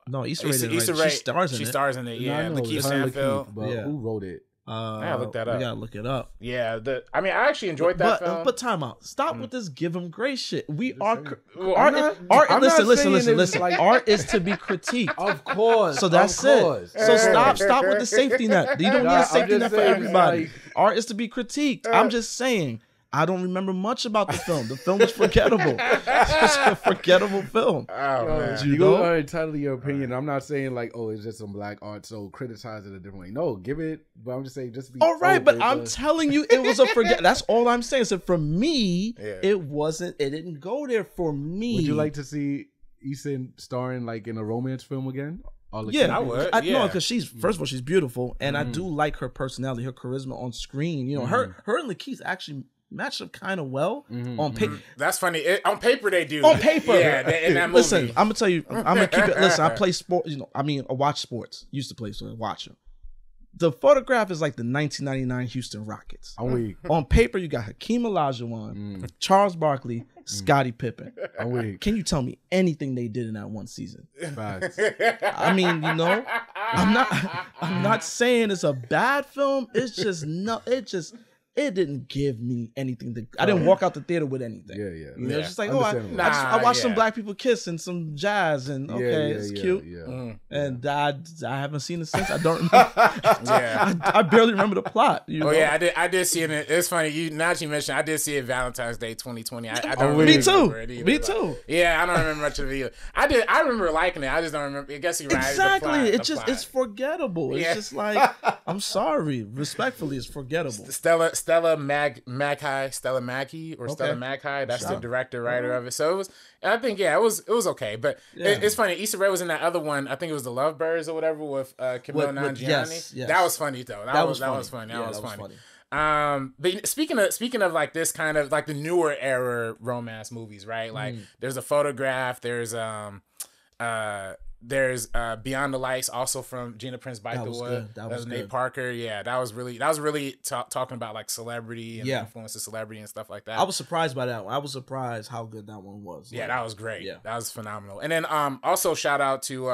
No, Issa Rae. She stars in it. She stars in it, yeah. Lakeith Stanfield. But who wrote it? I gotta look that up. We gotta look it up. Yeah, I mean, I actually enjoyed that film. But time out. Stop with this give him grace shit. We are listen. Like, art is to be critiqued. Of course. So that's it. So stop with the safety net. You don't need a safety net for everybody. Art is to be critiqued. I'm just saying. I don't remember much about the film. The film was forgettable. It's a forgettable film. Oh, man. You are entitled to your opinion. I'm not saying like, oh, it's just some black art, so criticize it a different way. No, give it. But I'm just saying, just be. All right, but I'm telling you, it was a forget. That's all I'm saying. So for me, it wasn't. It didn't go there for me. Would you like to see Issa starring like in a romance film again? Yeah, I would. No, because she's, first of all, she's beautiful, and I do like her personality, her charisma on screen. You know, her and Lakeith actually match up kind of well on paper. That's funny. On paper, they do. On paper, yeah. In that movie. Listen, I'm gonna tell you. I'm gonna keep it. Listen, I play sport. You know, I mean, I watch sports. Used to play, so I watch them. The Photograph is like the 1999 Houston Rockets. On paper, you got Hakeem Olajuwon, Charles Barkley, Scottie Pippen. Can you tell me anything they did in that one season? Facts. I mean, you know, I'm not saying it's a bad film. It's just it didn't give me anything. I didn't walk out the theater with anything. Yeah. You know, it's just like, I watched some black people kiss and some jazz, and it's cute. And I haven't seen it since. I don't remember. I barely remember the plot. You know? I did see it. It's funny. Now that you mentioned, I did see it Valentine's Day 2020. I don't Me too. It either, Me too. Yeah, I don't remember much of it either. I remember liking it. I just don't remember. I guess you're right. Exactly. It's forgettable. It's just like, I'm sorry. Respectfully, it's forgettable. Stella Mackay, Stella Mackey, or Stella Mackay. That's the director, writer of it. So it was. I think it was okay. But it's funny. Issa Rae was in that other one. I think it was The Lovebirds or whatever with Camille Nanjiani. Yes. That was funny though. That was funny. That was funny. But speaking of like this kind of like the newer era romance movies, right? Like there's A Photograph. There's There's Beyond the Lights, also from Gina Prince Bythewood. That was Nate Parker. Yeah, that was really talking about like celebrity and influence of celebrity and stuff like that. I was surprised by that one. I was surprised how good that one was. Yeah, that was great. Yeah, that was phenomenal. And then also shout out to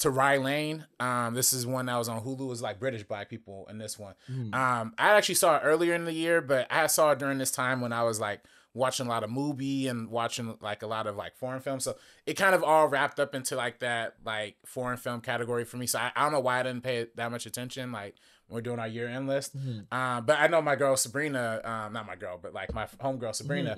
Rye Lane. This is one that was on Hulu. It was like British Black people in this one. I actually saw it earlier in the year, but I saw it during this time when I was like watching a lot of movie and watching like a lot of like foreign films. So it kind of all wrapped up into like that like foreign film category for me. So I don't know why I didn't pay that much attention like when we're doing our year-end list. But I know my girl Sabrina, not my girl, but like my homegirl Sabrina,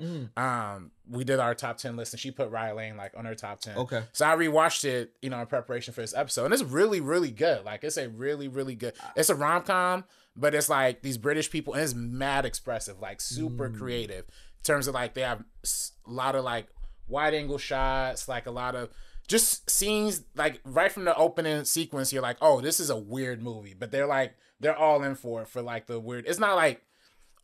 we did our top 10 list and she put Rye Lane like on her top 10. Okay. So I rewatched it, you know, in preparation for this episode. And it's really, really good. Like it's a really, really good, it's a rom-com, but it's like these British people and it's mad expressive, like super creative. In terms of like they have a lot of like wide angle shots, like a lot of just scenes like right from the opening sequence you're like, oh, this is a weird movie, but they're all in for it for like the weird. It's not like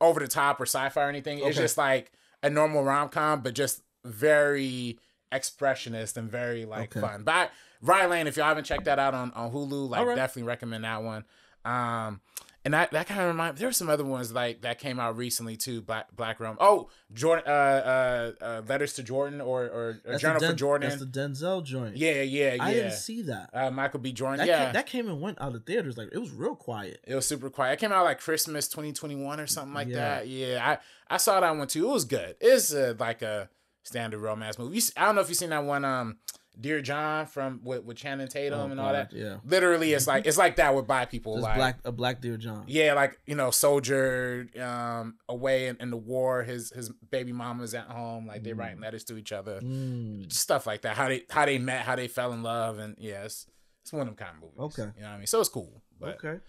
over the top or sci-fi or anything. It's just like a normal rom-com, but just very expressionist and very like fun. But Rye Lane, if y'all haven't checked that out on Hulu, like definitely recommend that one. And that kind of reminds me, there were some other ones like that came out recently too. Black Rum. Oh, Jordan. Letters to Jordan or Journal for Jordan. That's the Denzel joint. Yeah. I didn't see that. Michael B. Jordan. That came and went out of theaters. Like it was real quiet. It was super quiet. It came out like Christmas 2021 or something like that. Yeah, I saw that one too. It was good. It's like a standard romance movie. I don't know if you've seen that one. Dear John from with Channing Tatum and all that. Yeah. Literally, it's like that with Black people. It's like a black Dear John. Yeah, like, you know, soldier away in the war, his baby mama's at home, like they writing letters to each other. Stuff like that. How they met, how they fell in love, and it's one of them kind of movies. Okay. You know what I mean? So it's cool. But, okay.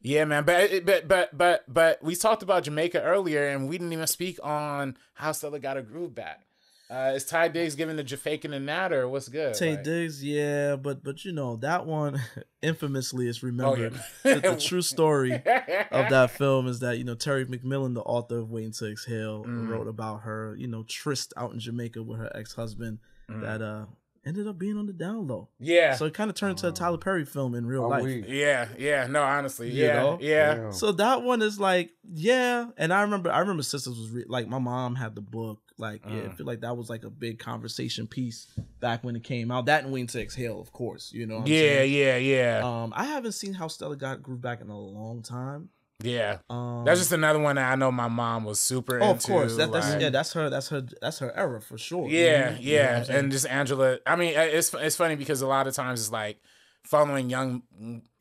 Yeah, man. But we talked about Jamaica earlier and we didn't even speak on how Stella got her groove back. Is Ty Diggs giving the Jafakin and Natter? What's good? Tay Diggs, yeah, but you know that one infamously is remembered. The true story of that film is that, you know, Terry McMillan, the author of Waiting to Exhale, wrote about her, you know, tryst out in Jamaica with her ex-husband that ended up being on the down low. Yeah. So it kind of turned into a Tyler Perry film in real life. Yeah. No, honestly. You know? Yeah. Damn. So that one is like, and I remember Sisters was like, my mom had the book. Like, I feel like that was like a big conversation piece back when it came out. That and Waiting to Exhale, of course. You know what I'm saying? Yeah. I haven't seen How Stella Got Groove Back in a long time. Yeah. That's just another one that I know my mom was super into. Of course. That's her era for sure. Yeah. You know and just Angela. I mean, it's funny because a lot of times it's like following young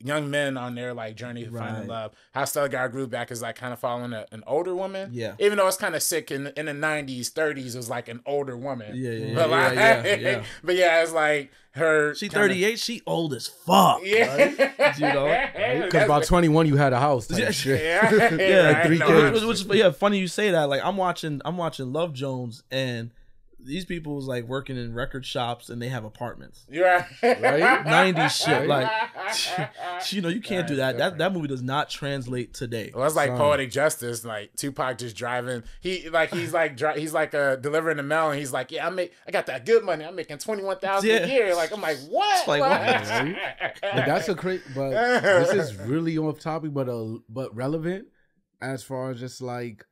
men on their like journey to finding love. How Stella Got Groove Back is like kind of following an older woman. Yeah. Even though it's kind of sick in the 90s, 30s, it was like an older woman. Yeah. But yeah, it's like her. She 38. She old as fuck. Yeah. Right? You know, because by 21 you had a house. Type shit. Like 3 kids. Which funny you say that. Like I'm watching Love Jones and these people was like working in record shops and they have apartments. Yeah. Right? 90s shit. Like, you know, you can't do that. That movie does not translate today. Well, it's like Poetic Justice. Like Tupac just driving. He's delivering the mail and he's like, yeah, I got that good money. I'm making $21,000 a year. Like, I'm like, what? Like, what? But that's a crazy, but this is really off topic, but relevant as far as just like,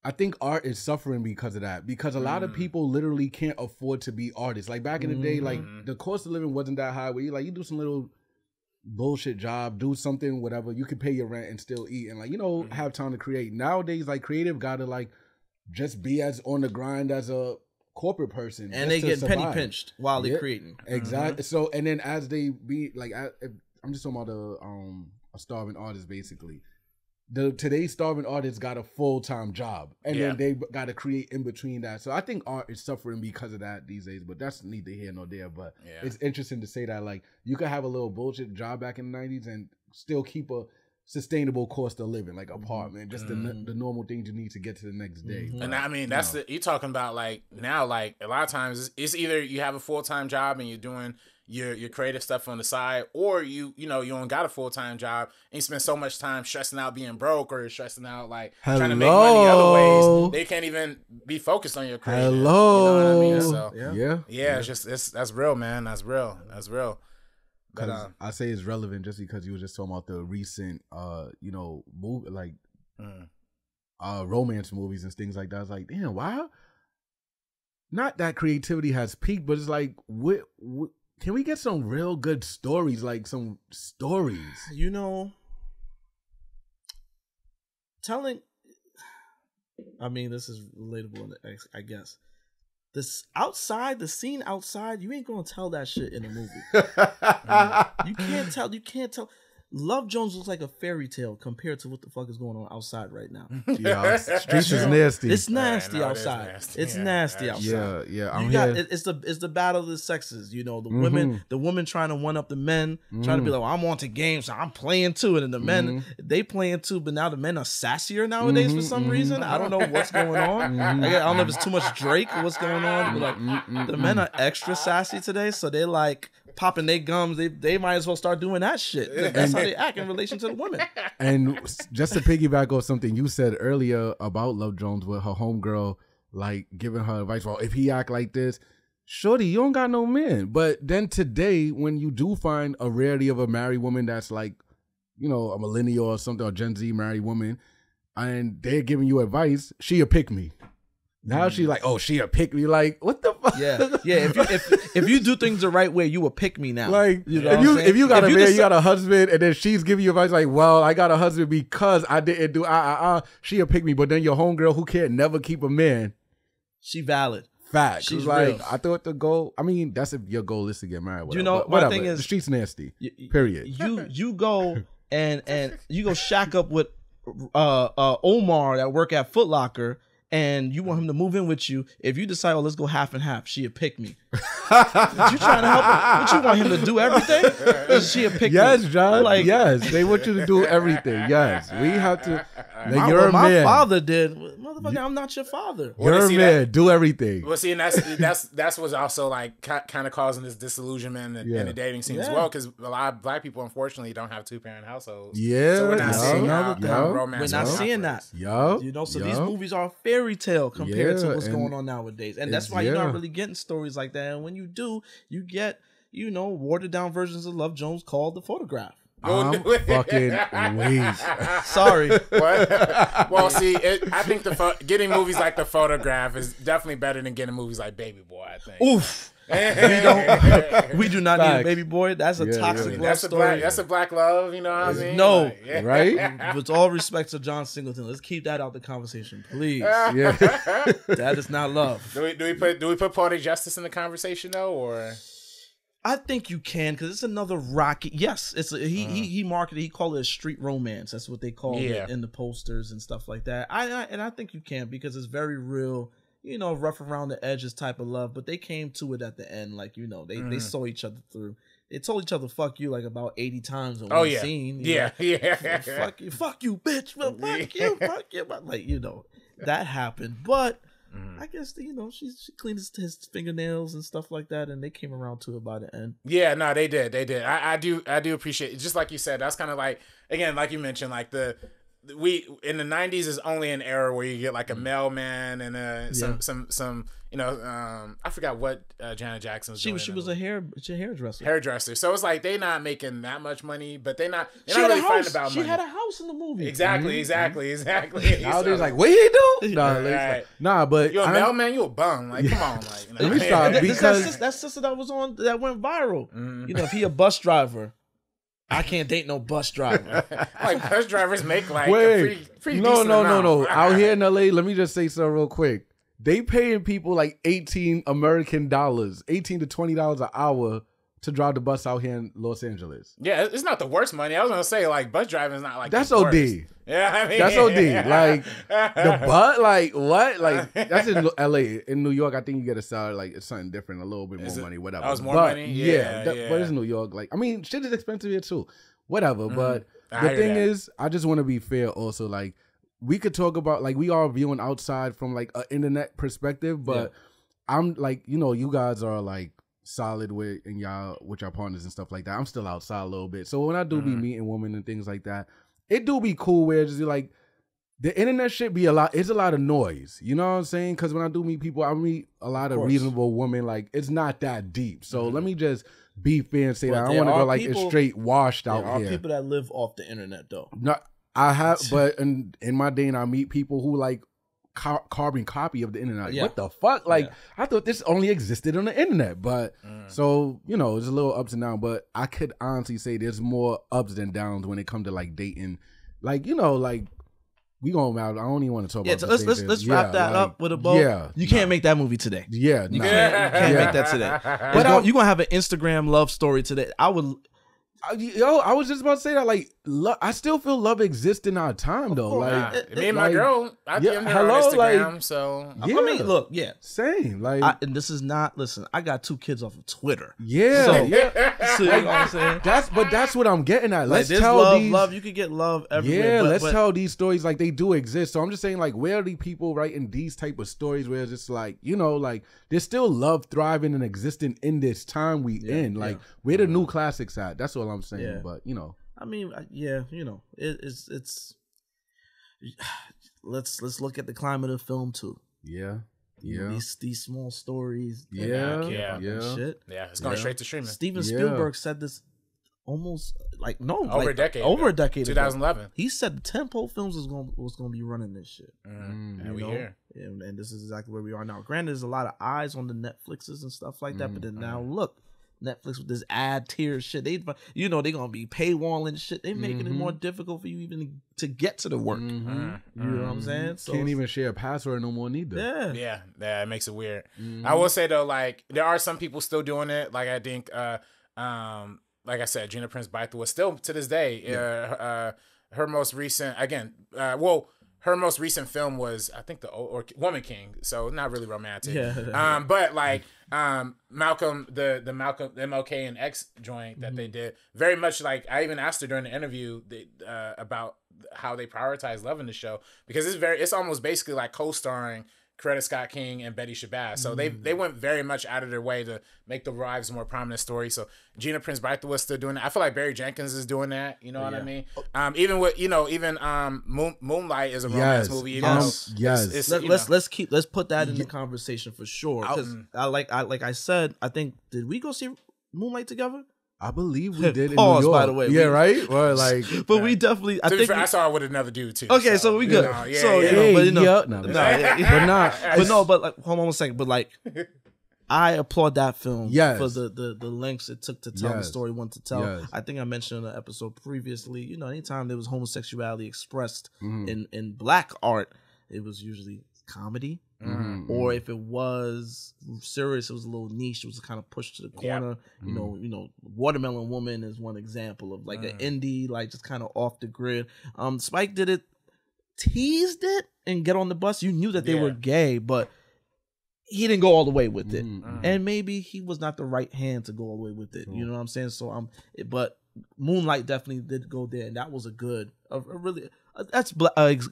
I think art is suffering because of that. Because a lot of people literally can't afford to be artists. Like back in the day, like the cost of living wasn't that high. Where you do some little bullshit job, do something, whatever. You can pay your rent and still eat and like, you know, have time to create. Nowadays, like creative gotta like just be as on the grind as a corporate person. And they get penny pinched while they're creating. Exactly. So and then as they be like, I'm just talking about a starving artist basically. Today's starving artists got a full-time job and then they got to create in between that. So I think art is suffering because of that these days, but that's neither here nor there. But it's interesting to say that like you could have a little bullshit job back in the 90s and still keep a sustainable cost of living, like apartment, just the normal things you need to get to the next day. And I mean, that's you're talking about like now, like a lot of times it's either you have a full-time job and you're doing your creative stuff on the side, or you don't got a full-time job and you spend so much time stressing out being broke or stressing out like trying to make money other ways. They can't even be focused on your career. You know what I mean? So, yeah. It's just that's real, man. That's real. because I say it's relevant just because you were just talking about the recent, movie like romance movies and things like that. I was like, damn, wow. Not that creativity has peaked, but it's like, can we get some real good stories? Like some stories, telling. I mean, this is relatable, I guess. The scene outside, you ain't gonna tell that shit in a movie. You can't tell. Love Jones looks like a fairy tale compared to what the fuck is going on outside right now. Yeah, streets is nasty. It's nasty outside. It's nasty outside. Yeah. It's the battle of the sexes. The women trying to one up the men, trying to be like, well, I'm on to games, so I'm playing too, and then the men they playing too, but now the men are sassier nowadays for some reason. I don't know what's going on. I don't know if it's too much Drake or what's going on. But like the men are extra sassy today, so they like popping their gums. They might as well start doing that shit. That's how they act in relation to the women. And just to piggyback off something you said earlier about Love Jones with her homegirl, like giving her advice, well, if he act like this, shorty, you don't got no men. But then today, when you do find a rarity of a married woman that's like, a millennial or something, or Gen Z married woman, and they're giving you advice, she a pick me. Now she's like, oh, she a pick me. Like, what the fuck? Yeah. If you do things the right way, you a pick me now. Like, if you got a man, you got a husband, and then she's giving you advice like, well, I got a husband because I didn't do she a pick me. But then your homegirl who can't never keep a man, she valid. Fact. She's like, real. I thought the goal. I mean, that's if your goal is to get married. Whatever. My whatever. thing is the streets nasty. Period. You go and you go shack up with Omar that work at Foot Locker. And you want him to move in with you. If you decide, let's go half and half, she a pick me. You trying to help him? What you want him to do everything? Is she a pick me? Yes, John. Like, yes, they want you to do everything. Yes, we have to. You're a man. My father did. Motherfucker, I'm not your father. You're a man. Do everything. Well, see, and that's what's also like kind of causing this disillusionment in the dating scene as well, because a lot of black people unfortunately don't have 2-parent households. Yeah, so we're not seeing romance. We're not seeing that. So these movies are a fairy tale compared to what's going on nowadays, and that's why you're not really getting stories like that. And when you do, you get watered down versions of Love Jones called The Photograph. I'm fucking weak. Sorry. What? Well, see, I think getting movies like The Photograph is definitely better than getting movies like Baby Boy, I think. Oof. We do not need a baby boy. That's a toxic love story. That's a black love, you know what I mean? No, like, right? With all respect to John Singleton, let's keep that out the conversation, please. That is not love. Do we put Poetic Justice in the conversation though, or? I think you can, because it's another rocky. Yes, he marketed. He called it a street romance. That's what they call it in the posters and stuff like that. I think you can, because it's very real. Rough around the edges type of love, but they came to it at the end. Like, they saw each other through. They told each other "fuck you" like about 80 times in one scene. Fuck you, bitch. Fuck you. But like, that happened. But I guess she cleaned his fingernails and stuff like that, and they came around to it by the end. Yeah, no, they did. I do appreciate it. Just like you said, that's kind of like, again, like you mentioned, like we in the 90s is only an era where you get like a mailman and some I forgot what Janet Jackson was doing. She was a hairdresser. Hairdresser. So it's like they not making that much money, but they're not really fighting about money. She had a house in the movie. Exactly. Nowadays, like, what he do? Nah, but you a mailman, you a bum. Like, come on, like, because that sister that was on that went viral. If he a bus driver, I can't date no bus driver. Like, bus drivers make like pretty no. Out here in LA, let me just say something real quick. They paying people like $18 American, $18 to $20 an hour to drive the bus out here in Los Angeles. Yeah, it's not the worst money. I was gonna say, like, bus driving is not like that's OD. Worst. Yeah, I mean, that's OD. Like the bus, like what? Like that's in LA. In New York, I think you get a salary like it's something different, a little bit more money, whatever. That was more money. Yeah, but it's New York. Like, I mean, shit is expensive here too. Whatever. But the thing is, I just want to be fair. Also, like, we could talk about, like, we are viewing outside from like an internet perspective, but I'm like, you guys are like solid with your partners and stuff like that. I'm still outside a little bit. So when I do be meeting women and things like that, it do be cool where it's just like, The internet shit be a lot. It's a lot of noise. You know what I'm saying? Because when I do meet people, I meet a lot of reasonable women. Like, it's not that deep. So let me just be fair and say that I don't want to go like it's straight washed out here. There are people that live off the internet though. No, I have, but in my day, and I meet people who like carbon copy of the internet. Like, what the fuck? Like, I thought this only existed on the internet. But so there's a little ups and downs. But I could honestly say there's more ups than downs when it comes to like dating. Like like. We going out. I don't even want to talk about. So let's wrap that up with a bow. Yeah, you can't make that movie today. Yeah, you can't make that today. But you're gonna have an Instagram love story today. I was just about to say that. Like, I still feel love exists in our time, though. Like, me and my girl, I DM her on Instagram. So I mean, look, same. Like, and this is not. Listen, I got 2 kids off of Twitter. Yeah, so, you know what I'm saying? That's what I'm getting at. Let's like, tell love. You could get love everywhere. Yeah, let's tell these stories like they do exist. So I'm just saying, like, where are the people writing these type of stories where it's just like, like there's still love thriving and existing in this time we in. Like, where the new classics at? That's all I'm saying. Yeah. But I mean, it's let's look at the climate of film too. Yeah. These small stories. Shit. Yeah, it's going straight to streaming. Steven Spielberg said this almost over a decade. Over a decade. 2011. Ago. He said the tentpole films was going to be running this shit. And we here. And this is exactly where we are now. Granted, there's a lot of eyes on the Netflixes and stuff like that, but then now look. Netflix with this ad tier shit, they're gonna be paywalling shit. They making it more difficult for you even to get to the work. You know what I'm saying? So can't even share a password no more neither. Yeah, it makes it weird. I will say though, like there are some people still doing it. Like I think, like I said, Gina Prince Bythewood still to this day. Her most recent her most recent film was, I think, the Woman King, so not really romantic. But like Malcolm, the MLK and X joint that they did, very much like I even asked her during the interview about how they prioritize love in the show, because it's almost basically like co-starring Coretta Scott King and Betty Shabazz. So they went very much out of their way to make the wives more prominent story. So Gina Prince Bythewood still doing that. I feel like Barry Jenkins is doing that. You know what I mean? Even with Moonlight is a romance movie. Let's put that in the conversation for sure. Because like I said, I think, did we go see Moonlight together? I believe we did in Pause, New York. by the way. Yeah, right? Or like, but we definitely. I saw it with another dude too. Okay, so we good. But like, hold on a second. But like, I applaud that film for the lengths it took to tell the story one to tell. I think I mentioned in an episode previously. Anytime there was homosexuality expressed in black art, it was usually comedy. Or if it was serious, it was a little niche. It was kind of pushed to the corner. Watermelon Woman is one example of like an indie, like just kind of off the grid. Spike did it, teased it, and Get on the Bus. You knew that they were gay, but he didn't go all the way with it, and maybe he was not the right hand to go all the way with it. You know what I'm saying? So but Moonlight definitely did go there, and that was a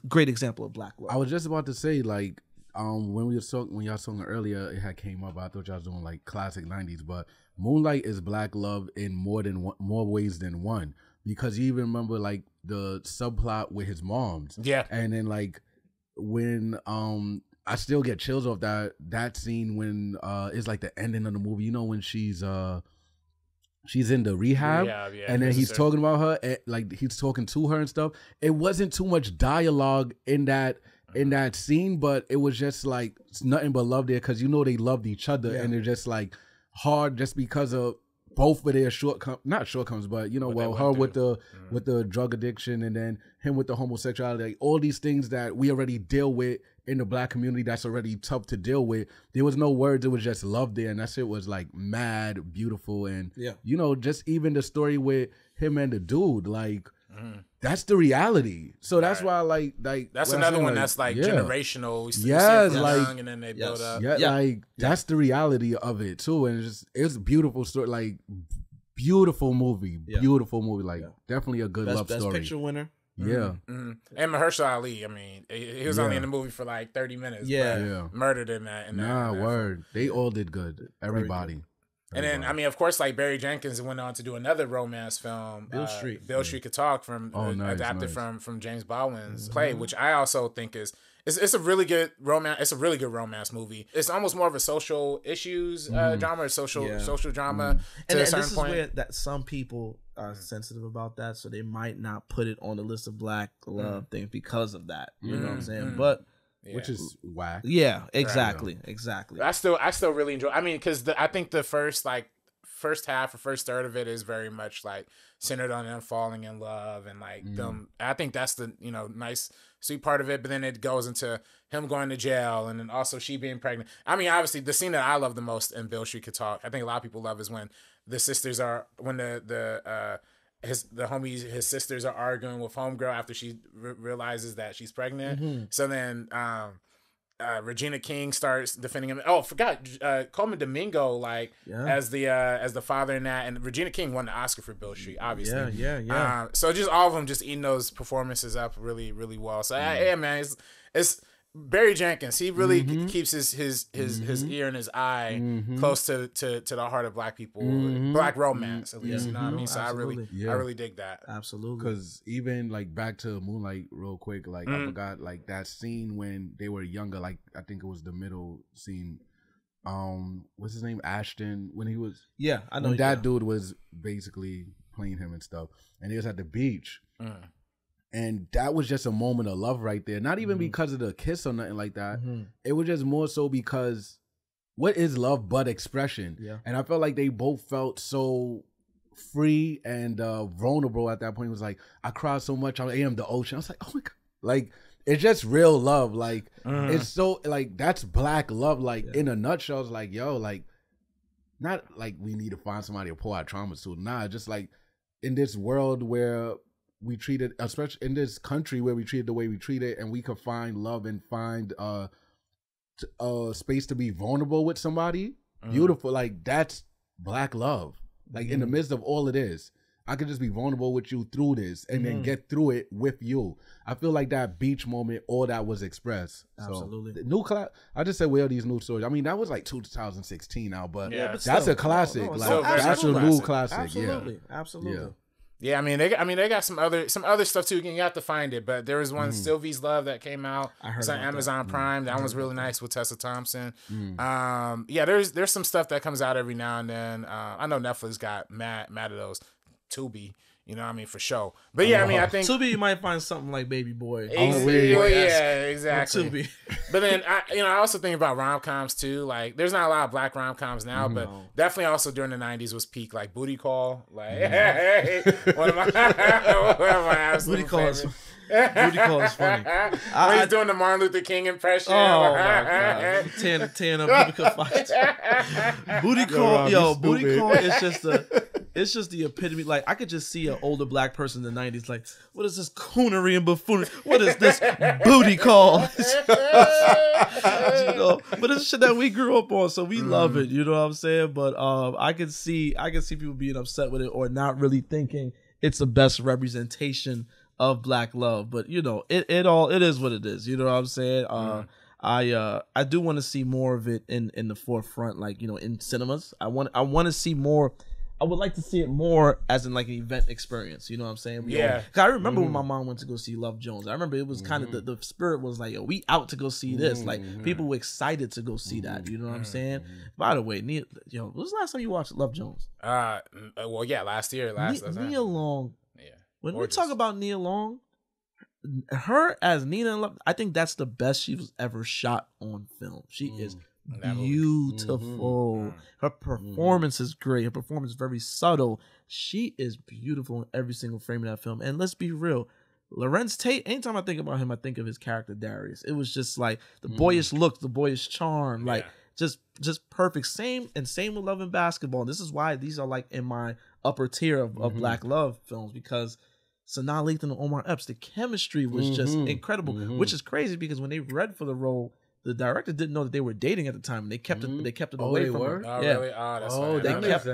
great example of black love. I was just about to say, like, when y'all was talking earlier, it had came up. I thought y'all was doing like classic 90s, but Moonlight is black love in more ways than one, because you even remember like the subplot with his moms. And then like when I still get chills off that scene when it's like the ending of the movie. When she's in the rehab, and then he's talking about her, and like he's talking to her and stuff. It wasn't too much dialogue in that scene, but it was just like it's nothing but love there, because they loved each other, and they're just like hard just because of both of their shortcomings, but her with the drug addiction, and then him with the homosexuality, like all these things that we already deal with in the black community that's already tough to deal with. There was no words, it was just love there, and that shit was like mad beautiful. And just even the story with him and the dude, like that's the reality. So that's why like that's another one that's like generational. Like, and then they build up. That's the reality of it too. And it's a beautiful story, like beautiful movie, like definitely a good love story. Best picture winner. And Mahershala Ali, I mean, he was only in the movie for like 30 minutes. Murdered in that word. They all did good. Everybody. And then, I mean, of course, like Barry Jenkins went on to do another romance film, Bill Street Could Talk, adapted from James Baldwin's play, which I also think is it's a really good romance. It's a really good romance movie. It's almost more of a social issues drama, or social drama to a certain this point. Is where that some people are sensitive about that, so they might not put it on the list of Black love things because of that. You know what I'm saying? But which is whack. Yeah, exactly. I still really enjoy. I mean, because I think the first half or first third of it is very much like centered on them falling in love and like them. I think that's the nice sweet part of it. But then it goes into him going to jail and then also she being pregnant. I mean, obviously the scene that I love the most in Bill Street Could Talk, I think a lot of people love, is when the sisters are his sisters are arguing with homegirl after she realizes that she's pregnant. So then Regina King starts defending him. Oh, I forgot Coleman Domingo as the father in that, and Regina King won the Oscar for Bill Street, obviously. Yeah. So just all of them just eating those performances up really, really well. So yeah, man, it's Barry Jenkins. He really keeps his ear and his eye close to the heart of Black people, Black romance at least. You know what I mean? So I really dig that. Absolutely. Because even like back to Moonlight real quick, like I forgot like that scene when they were younger. Like I think it was the middle scene. What's his name? Ashton. When he was I know when that dude was basically playing him and stuff, and he was at the beach. And that was just a moment of love right there. Not even because of the kiss or nothing like that. It was just more so because what is love but expression? Yeah. And I felt like they both felt so free and vulnerable at that point. It was like, I cried so much. I am the ocean. I was like, oh my God. Like, it's just real love. Like, it's so, like, that's Black love. Like, in a nutshell, it's like, yo, like, not like we need to find somebody to pour our traumas to. Nah, just like in this world where we treat it, especially in this country where we treat it the way we treat it, and we could find love and find space to be vulnerable with somebody. Beautiful. Like, that's Black love. Like, in the midst of all it is, I could just be vulnerable with you through this and then get through it with you. I feel like that beach moment, all that was expressed. Absolutely. So, I just said, where are these new stories? I mean, that was like 2016 now, but that's a classic. That's a new classic. Absolutely. Absolutely. Yeah, I mean they got some other stuff too. You have to find it, but there was one Sylvie's Love that came out. It's on Amazon Prime. That one was really nice with Tessa Thompson. There's some stuff that comes out every now and then. I know Netflix got mad at those. Tubi, you know what I mean, for sure. But yeah, I mean, I think Tubi you might find something like Baby Boy. Exactly. Tubi. But then I also think about rom-coms too. Like, there's not a lot of Black rom-coms now, but definitely also during the 90s was peak, like Booty Call. Like, one of my absolute Booty Call is funny. When he's doing the Martin Luther King impression. Oh my God. Tearing up Booty Call fights. Booty Call is just the epitome. Like, I could just see an older Black person in the 90s like, what is this coonery and buffoonery? What is this Booty Call? But it's shit that we grew up on, so we love it. You know what I'm saying? But I can see people being upset with it or not really thinking it's the best representation of Black love. But it is what it is. You know what I'm saying? I do want to see more of it in the forefront, like, in cinemas. I want to see more. I would like to see it more as in like an event experience. You know what I'm saying? Cause I remember when my mom went to go see Love Jones. I remember it was kind of the spirit was like, yo, we out to go see this. Like, people were excited to go see that. You know what I'm saying? By the way, Neil, when was the last time you watched Love Jones? Last year. Nia Long. Yeah. When we talk about Nia Long, her as Nina in Love, I think that's the best she was ever shot on film. She is beautiful. Her performance is great. Her performance is very subtle. She is beautiful in every single frame of that film. And let's be real, Lorenz Tate, anytime I think about him, I think of his character Darius. It was just like the boyish look, the boyish charm, like just perfect. Same with Love and Basketball. And this is why these are like in my upper tier of Black love films, because Sanaa Lathan and Omar Epps, the chemistry was just incredible, which is crazy because when they read for the role, the director didn't know that they were dating at the time. They kept it away from her. Oh, really? Oh, that's funny.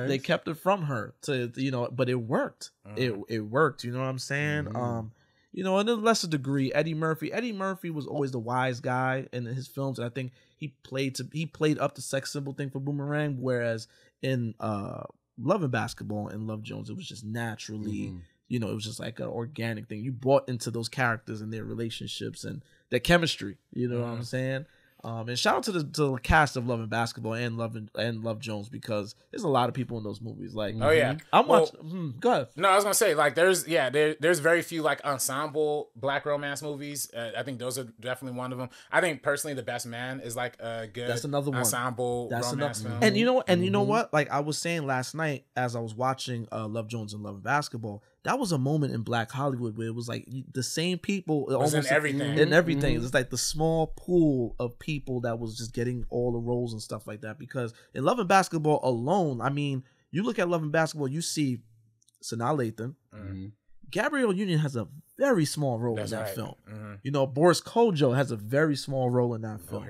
They kept it from her to but it worked. It worked. You know what I'm saying? You know, in a lesser degree, Eddie Murphy. Eddie Murphy was always the wise guy in his films, and I think he played up the sex symbol thing for Boomerang, whereas in Love and Basketball and Love Jones, it was just naturally, you know, it was just like an organic thing. You bought into those characters and their relationships and their chemistry. You know what I'm saying? And shout out to the cast of Love and Basketball and Love Jones, because there's a lot of people in those movies. Like, I'm watching. Go ahead. No, I was gonna say, like, there's very few like ensemble black romance movies. I think those are definitely one of them. I think personally, The Best Man is like a good ensemble romance film. And you know what? Like I was saying last night as I was watching Love Jones and Love and Basketball, that was a moment in Black Hollywood where it was like the same people almost in everything. In everything. It's like the small pool of people that was just getting all the roles and stuff like that. Because in Love and Basketball alone, I mean, you look at Love and Basketball, you see Sanaa Lathan. Gabrielle Union has a very small role in that film. You know, Boris Kodjoe has a very small role in that film.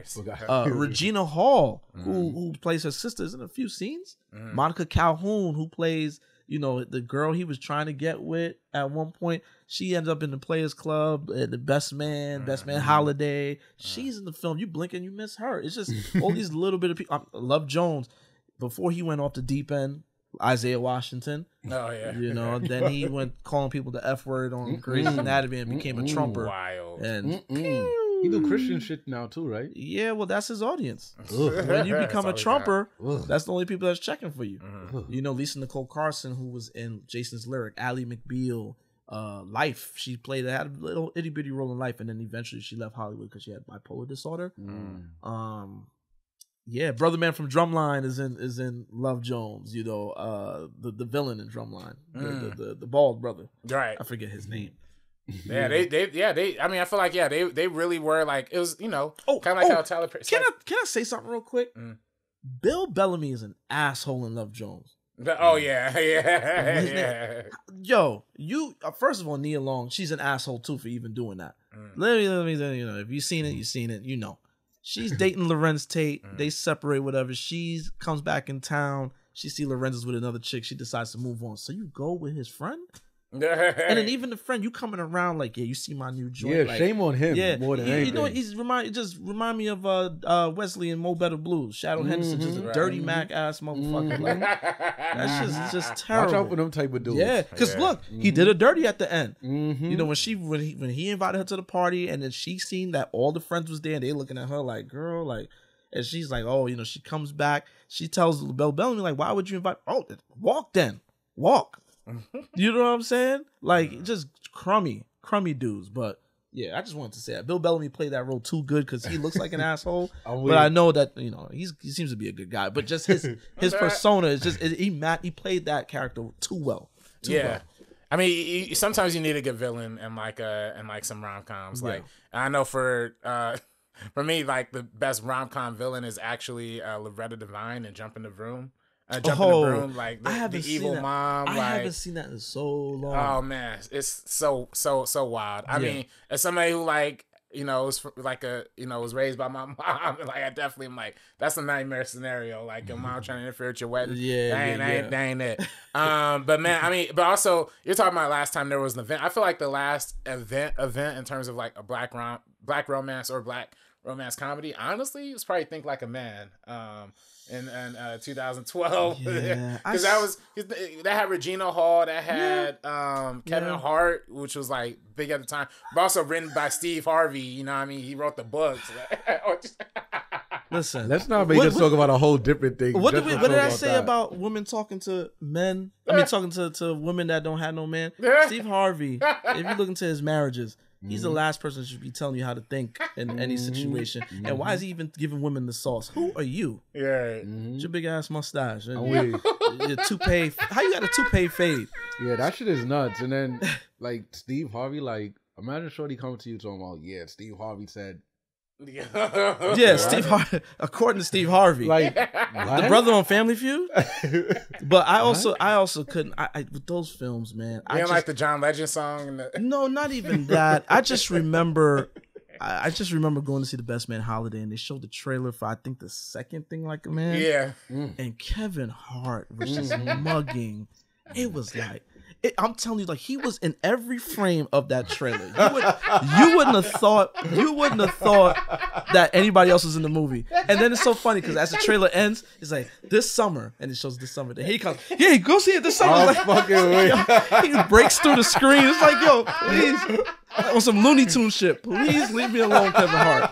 Regina Hall, who plays her sister, is in a few scenes. Monica Calhoun, who plays, you know, the girl he was trying to get with at one point, she ends up in the Players Club, the Best Man Holiday. She's in the film. You blink and you miss her. It's just all these little bit of people. Love Jones, before he went off the deep end, Isaiah Washington. Oh yeah. You know, then he went calling people the F word on Grey's Anatomy and became a Trumper. Wild. And he do Christian shit now too, right? Yeah, well, that's his audience. When you become a Trumper, that's the only people that's checking for you. You know, Lisa Nicole Carson, who was in Jason's Lyric, Ally McBeal, Life. She had a little itty bitty role in Life, and then eventually she left Hollywood because she had bipolar disorder. Yeah, Brother Man from Drumline is in Love Jones. You know, the villain in Drumline, the bald brother. Right. I forget his name. Yeah, they. I mean, I feel like they really were like, it was, you know, kind of like how Tyler Perry. Can I say something real quick? Bill Bellamy is an asshole in Love Jones. Oh yeah. Yo, you first of all, Nia Long, she's an asshole too for even doing that. Let me, you know, if you've seen it, you've seen it. You know, she's dating Lorenz Tate. They separate, whatever. She comes back in town. She see Lorenz is with another chick. She decides to move on. So you go with his friend. And then even the friend, you coming around like, yeah, you see my new joint. Yeah, like, shame on him. Yeah, more than anything. You know, he's remind me of Wesley and Mo Better Blues. Shadow Henderson, just a dirty Mac ass motherfucker. Like, that's just terrible. Watch out for them type of dudes. Yeah, because look, he did her dirty at the end. You know, when he invited her to the party, and then she seen that all the friends was there, and they looking at her like, girl, like, and she's like, oh, you know, she comes back, she tells Bill Bellamy like, why would you invite? Oh, walk then, walk. You know what I'm saying? Like, just crummy dudes. But yeah, I just wanted to say that Bill Bellamy played that role too good because he looks like an asshole. But I know that, you know, he seems to be a good guy. But just his persona is just he played that character too well. Well. I mean, sometimes you need a good villain and like some rom-coms. Like, I know for me, like the best rom-com villain is actually Loretta Devine in Jump in the Room. Jump in the Broom, like the evil mom. I haven't seen that in so long. Oh man, it's so wild. I mean, as somebody who like, you know, was like was raised by my mom, like I definitely am like, that's a nightmare scenario. Like your mom trying to interfere with your wedding. That ain't it. But man, I mean, but also you're talking about last time there was an event. I feel like the last event in terms of like a black romance or black romance comedy, honestly, was probably Think Like a Man. In 2012, because that had Regina Hall, that had Kevin Hart, which was like big at the time, but also written by Steve Harvey. You know what I mean? He wrote the books. Listen, let's not make us talk about a whole different thing. What did I say about women talking to men? I mean, talking to women that don't have no man. Steve Harvey, if you look into his marriages, he's the last person that should be telling you how to think in any situation. And why is he even giving women the sauce? Who are you? Your big ass mustache. Your toupee. How you got a toupee fade? Yeah, that shit is nuts. And then like Steve Harvey, like imagine Shorty coming to you talking about, Steve Harvey said. Steve Harvey. According to Steve Harvey, like the brother on Family Feud. But I also couldn't. I with those films, man. You didn't like the John Legend song? No, not even that. I just remember going to see The Best Man Holiday, and they showed the trailer for I think the second Thing Like a Man. And Kevin Hart was just mugging. It was like. I'm telling you, like, he was in every frame of that trailer. You wouldn't have thought that anybody else was in the movie. And then it's so funny because as the trailer ends, it's like this summer, and it shows this summer. Then he comes, yeah, go see it this summer. Oh, like, fucking he breaks through the screen. It's like, yo, please, on some Looney Tunes shit, please leave me alone, Kevin Hart.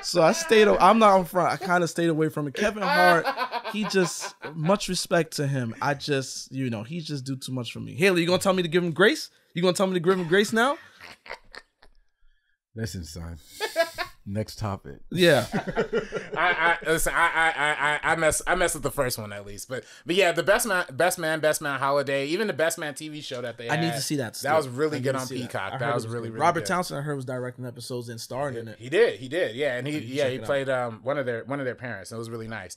So I stayed. I'm not on front. I kind of stayed away from it. Kevin Hart, he just, much respect to him. I just, you know, he just do too much for me. Haley, you gonna tell me to give him grace? You gonna tell me to give him grace now? Listen, son. Next topic. Yeah. I mess with the first one at least, but yeah, the best man holiday, even the Best Man TV show that they had. I need to see that. That was really good on Peacock. That was really Robert good. Townsend, I heard, was directing episodes and starring in it. He did, yeah, and he played one of their parents. And it was really nice.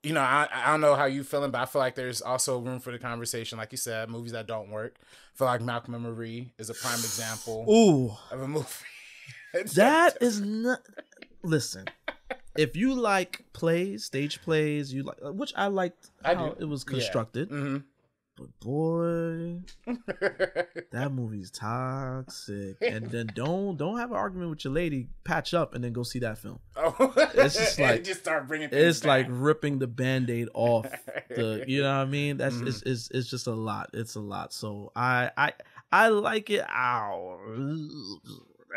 You know, I don't know how you feeling, but I feel like there's also room for the conversation. Like you said, movies that don't work. I feel like Malcolm and Marie is a prime example of a movie. That is not. Listen, if you like plays, stage plays, you like, which I liked how it was constructed. Yeah. Mm-hmm. But boy, that movie's toxic. And then don't have an argument with your lady. Patch up and then go see that film. Oh, it's just like just start bringing. It's back. like ripping the Band-Aid off. You know what I mean? That's it's just a lot. It's a lot. So I like it. Ow,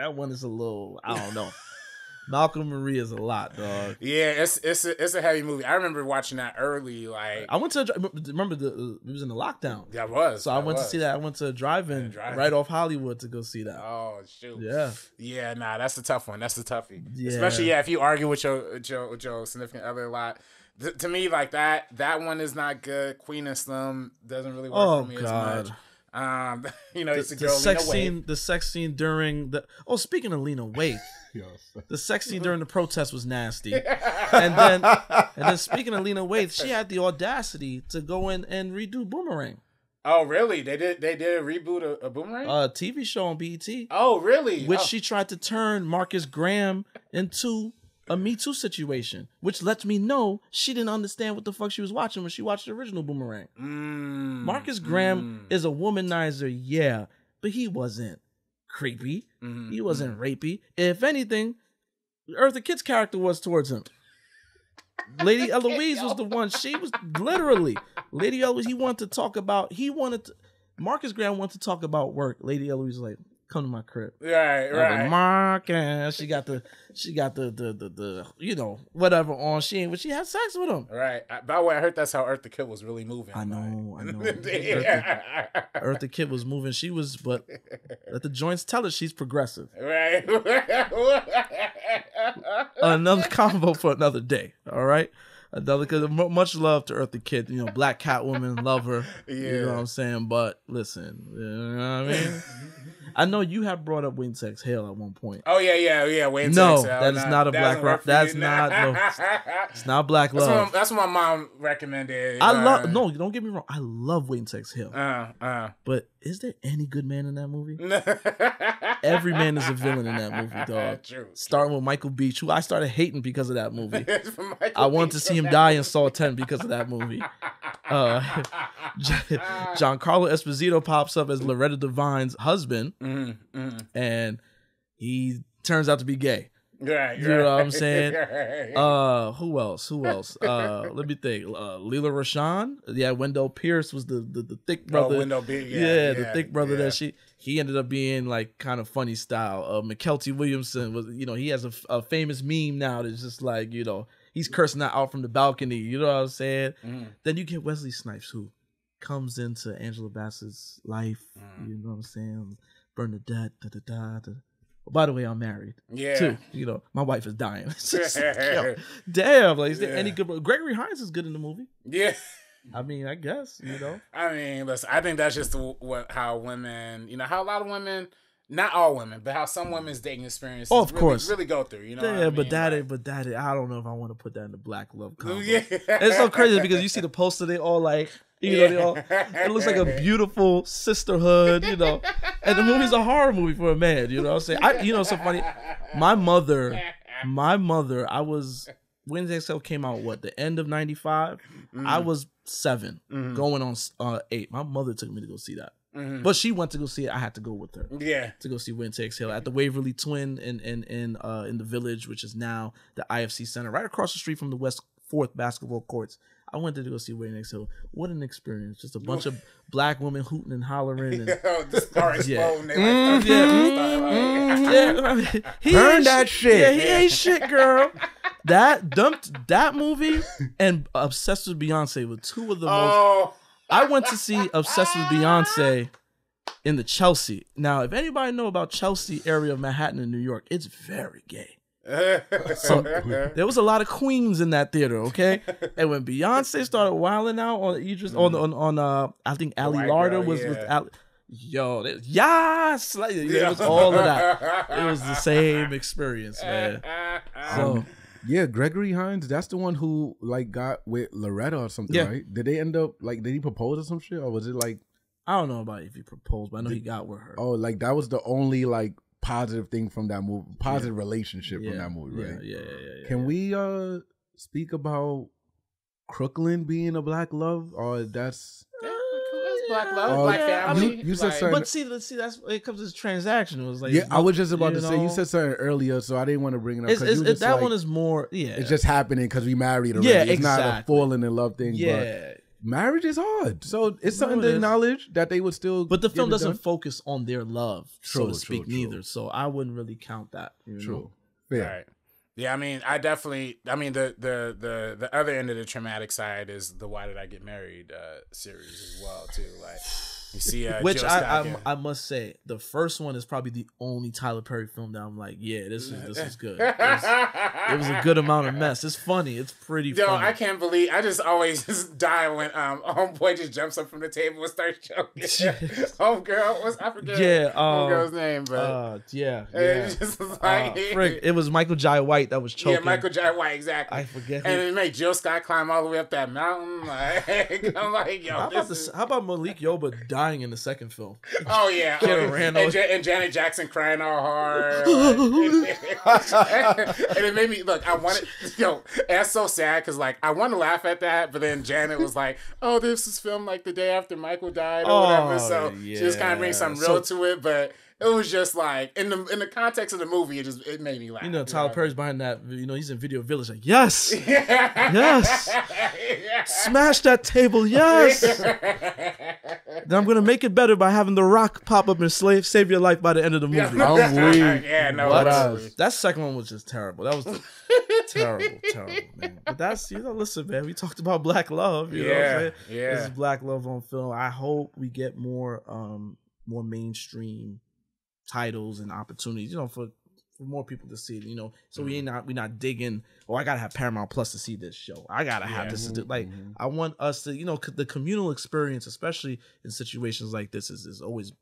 that one is a little. I don't know. Malcolm Marie is a lot, dog. Yeah, it's a heavy movie. I remember watching that early. Like I went to remember it was in the lockdown. Yeah, it was. So I went to see that. I went to a drive-in right off Hollywood to go see that. Oh shoot. Yeah. Nah, that's the tough one. That's the toughie. Yeah. Especially if you argue with your significant other a lot. To me, like that one is not good. Queen and Slim doesn't really work for me as much. You know, it's a girl Lena Waithe. The sex scene during the speaking of Lena Waithe, the sex scene during the protest was nasty. and then speaking of Lena Waithe, she had the audacity to go in and redo Boomerang. Oh really? They did a reboot a Boomerang? TV show on BET. Oh really? Which she tried to turn Marcus Graham into a Me Too situation, which lets me know she didn't understand what the fuck she was watching when she watched the original Boomerang. Marcus Graham is a womanizer, yeah, but he wasn't creepy. He wasn't rapey. If anything, Eartha Kitt's character was towards him. Lady Eloise was the one. She was literally Lady Eloise. Marcus Graham wanted to talk about work. Lady Eloise was like, come to my crib. Right. Marcus, she got the you know, whatever on. She had sex with him. Right. By the way, I heard that's how Eartha Kitt was really moving. I know. Eartha Kitt was moving. She was, but let the joints tell her she's progressive. Right. Another combo for another day. All right. Because much love to Eartha Kitt, you know, Black Catwoman, love her. Yeah. You know what I'm saying? But listen, you know what I mean? I know you have brought up Wayne Sex Hale at one point. Oh yeah. Wayne no, Sex Hale. That is not a black rock. That's not. No, it's not black love. That's what my mom recommended. I love. No, don't get me wrong. I love Wayne Sex Hale. But is there any good man in that movie? Every man is a villain in that movie, dog. True. Starting with Michael Beach, who I started hating because of that movie. I wanted to see him die in Saw 10 because of that movie. Giancarlo Esposito pops up as Loretta Devine's husband, and he turns out to be gay. Right, you know what I'm saying? Who else? Let me think. Leela Rashawn. Yeah, Wendell Pierce was the thick brother. Oh, Wendell Pierce. The thick brother that he ended up being like kind of funny style. McKelty Williamson was, you know, he has a famous meme now that's just like, you know, he's cursing that out from the balcony. You know what I'm saying? Then you get Wesley Snipes, who comes into Angela Bassett's life. You know what I'm saying? Bernadette. By the way, I'm married. Yeah. Too. You know, my wife is dying. Just, damn. Like, is there any good? Gregory Hines is good in the movie. Yeah. I mean, I guess, you know. I mean, listen, I think that's just how women, you know, how a lot of women, not all women, but how some women's dating experiences really go through, you know. Yeah, but that I don't know if I want to put that in the black love combo. Yeah. It's so crazy because you see the poster, they all like, you know, it looks like a beautiful sisterhood, you know. And the movie's a horror movie for a man, you know what I'm saying? You know, it's so funny. My mother, I was Wednesday XL came out the end of 95. I was 7, going on 8. My mother took me to go see that. But she went to go see it. I had to go with her. Yeah. To go see Wednesday XL at the Waverly Twin in the Village, which is now the IFC Center, right across the street from the West 4th basketball courts. I went to go see Wednesday XL. What an experience. Just a bunch of black women hooting and hollering. And, this car exploding. Burn that shit. Yeah, he ain't shit, girl. That movie and Obsessed with Beyonce were two of the most. I went to see Obsessed with Beyonce in the Chelsea. Now, if anybody know about Chelsea area of Manhattan in New York, it's very gay. So there was a lot of queens in that theater, okay? And when Beyonce started wilding out on Idris on I think Ali Larder was yo, yes, like, it was all of that. It was the same experience, man. So yeah, Gregory Hines, that's the one who like got with Loretta or something, right? Did they end up like, did he propose or some shit, or was it like, I don't know about if he proposed, but I know he got with her. Oh, like that was the only like positive thing from that movie, positive relationship from that movie, right? Yeah. Can we speak about Crooklyn being a black love, or that's black love, black family? You said something, but see, that's it comes as transactional. It's like, I was just about to say, you said something earlier, so I didn't want to bring it up. That one is more, it's just happening because we married already. Yeah, it's not a falling in love thing. But marriage is hard, so it's something to acknowledge that they would still. But the film doesn't focus on their love, so to speak, neither. So I wouldn't really count that. True. Fair. Right. Yeah, I mean, the other end of the traumatic side is the "Why Did I Get Married" series as well too. Like, you see, which I must say, the first one is probably the only Tyler Perry film that I'm like, yeah, this is good. It was a good amount of mess. It's funny. It's pretty funny. I can't believe, I just always just die when homeboy just jumps up from the table and starts choking. Homegirl, I forget homegirl's name, but it just like it was Michael Jai White that was choking. Yeah, Michael Jai White, exactly. I forget. And it made Jill Scott climb all the way up that mountain. Like, I'm like, yo, how about Malik Yoba dying in the second film? Oh yeah, and Janet Jackson crying all hard. And it made me look. I wanted, that's so sad because like I want to laugh at that, but then Janet was like, "Oh, this is filmed like the day after Michael died or whatever." So she just kind of brings some real to it, but it was just like in the context of the movie, it made me laugh. Tyler Perry's behind that. He's in Video Village. Like, yes, yes, smash that table, yes. Then I'm gonna make it better by having The Rock pop up and save your life by the end of the movie. That second one was just terrible. That was terrible, man. But that's listen, man. We talked about black love. You know what I'm saying? Yeah, this is black love on film. I hope we get more mainstream titles and opportunities, for more people to see it, so we're not digging, I gotta have Paramount Plus to see this show. I gotta have this. I want us to, the communal experience, especially in situations like this, is always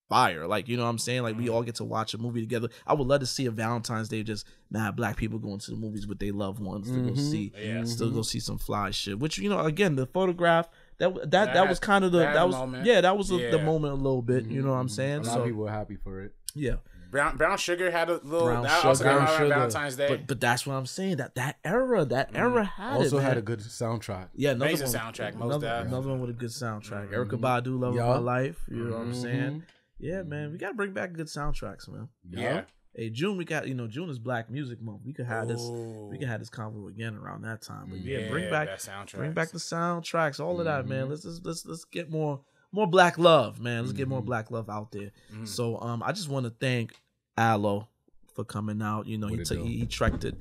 fire. Like, you know what I'm saying? Like, we all get to watch a movie together. I would love to see a Valentine's Day just mad black people going to the movies with their loved ones to go see, still go see some fly shit. Which, again, the Photograph, that was kind of the the moment a little bit. You know what I'm saying? A lot of people were happy for it. Yeah. Brown Sugar had a little. Also came out on Valentine's Day. But that's what I'm saying. That era had a good soundtrack. Yeah, amazing soundtrack. Another one with a good soundtrack. Erykah Badu, Love of My Life. You know what I'm saying? Yeah, man. We gotta bring back good soundtracks, man. Yeah. Hey, June, we got June is Black Music Month. We could have this. We could have this convo again around that time. But bring back the soundtracks. All of that, man. Let's get more black love, man. Let's get more black love out there. So I just want to thank Aloe for coming out. He trekked it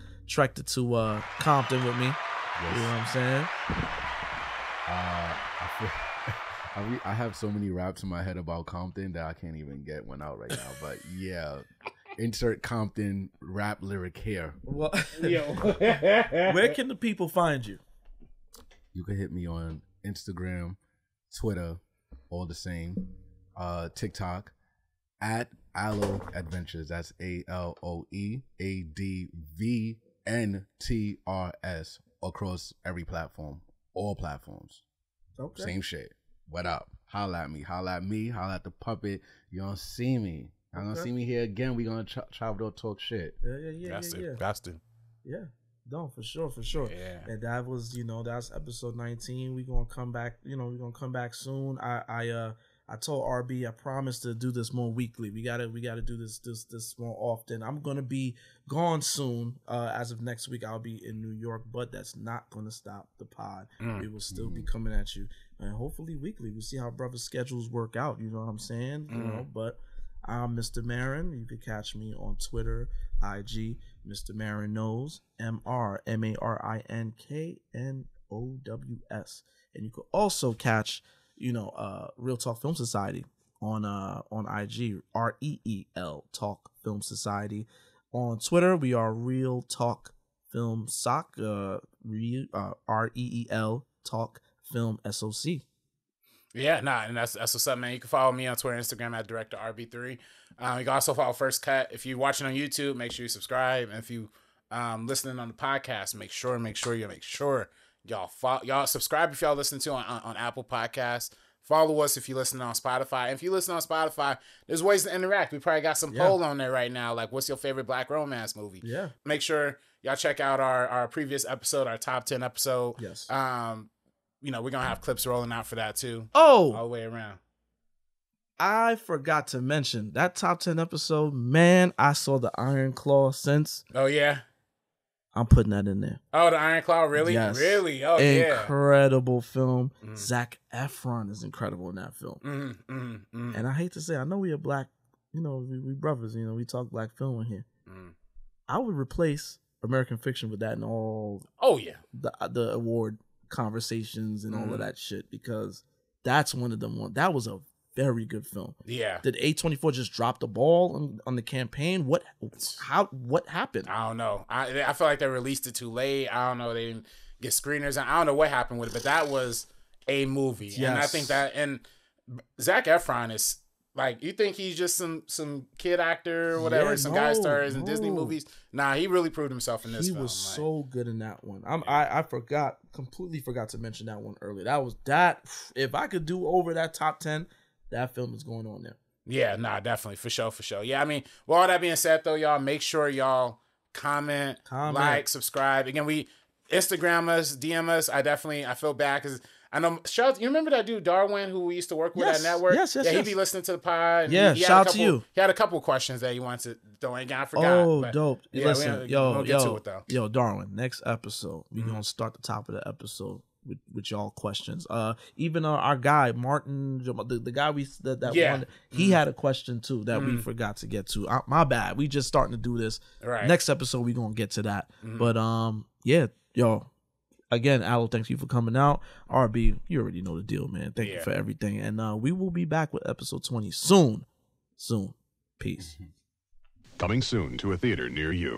to Compton with me. Yes. You know what I'm saying? I have so many raps in my head about Compton that I can't even get one out right now. But yeah, insert Compton rap lyric here. Well, where can the people find you? You can hit me on Instagram, Twitter, all the same. TikTok at Aloe Adventures. That's ALOEADVNTRS across every platform, all platforms. Okay. Same shit. What up? Holla at me. Holla at the puppet. You gonna see me. I'm gonna see me here again. We gonna travel talk shit. Yeah. Bastard. Yeah. No, for sure, for sure. Yeah. And that was, you know, that's episode 19. We're gonna come back, you know, we're gonna come back soon. I told RB I promised to do this more weekly. We gotta do this more often. I'm gonna be gone soon. As of next week, I'll be in New York, but that's not gonna stop the pod. We will still be coming at you, and hopefully weekly. We'll see how brothers' schedules work out. You know what I'm saying? You know, but I'm Mr. Marin. You can catch me on Twitter, IG, MrMarinKnows, MrMarinKnows, and you can also catch, you know, Real Talk Film Society on IG, REEL Talk Film Society. On Twitter, we are Real Talk Film Soc, REEL Talk Film SOC. Yeah, and that's what's up, man. You can follow me on Twitter and Instagram at Director RB3. You can also follow First Cut. If you're watching on YouTube, make sure you subscribe. And if you listening on the podcast, make sure y'all subscribe if y'all listen to on Apple Podcasts. Follow us if you listen on Spotify. And if you listen on Spotify, there's ways to interact. We probably got some poll on there right now, like what's your favorite Black romance movie? Yeah. Make sure y'all check out our previous episode, our top 10 episode. Yes. You know, we're gonna have clips rolling out for that too. Oh, all the way around. I forgot to mention that top 10 episode. Man, I saw the Iron Claw since. Oh yeah. I'm putting that in there. Oh, the Iron Claw, really? Yes. Really? Oh, yeah. Incredible film. Zac Efron is incredible in that film. And I hate to say, I know we are black, you know, we brothers, you know, we talk black film in here. I would replace American Fiction with that and all. Oh yeah. The award conversations and all of that shit, because that's one of them. That was a very good film. Yeah. Did A24 just drop the ball on the campaign? What happened? I don't know. I feel like they released it too late. I don't know. They didn't get screeners. I don't know what happened with it, but that was a movie. Yes. And I think that, and Zac Efron is like, you think he's just some kid actor or whatever, some guy stars in Disney movies? Nah, he really proved himself in this film. He was so good in that one. I completely forgot to mention that one earlier. If I could do over that top 10, that film is going on there. Yeah, nah, definitely. For sure. Yeah, I mean, with all that being said, though, y'all, make sure y'all comment, like, subscribe. Again, we Instagram us, DM us. I feel bad because I know, you remember that dude, Darwin, who we used to work with at Network? Yes. Yeah, he'd be listening to the pod. And shout out to you. He had a couple questions that he wanted to throw in. I forgot. Oh, dope. Yeah, listen, yo, Darwin, next episode, we're going to start the top of the episode with y'all questions. Even our guy Martin, the guy won, he had a question too that we forgot to get to. My bad. We just starting to do this. Right. Next episode we gonna get to that. But yeah, yo. Again, Aloe, thanks you for coming out. RB, you already know the deal, man. Thank you for everything, and we will be back with episode 20 soon. Peace. Coming soon to a theater near you.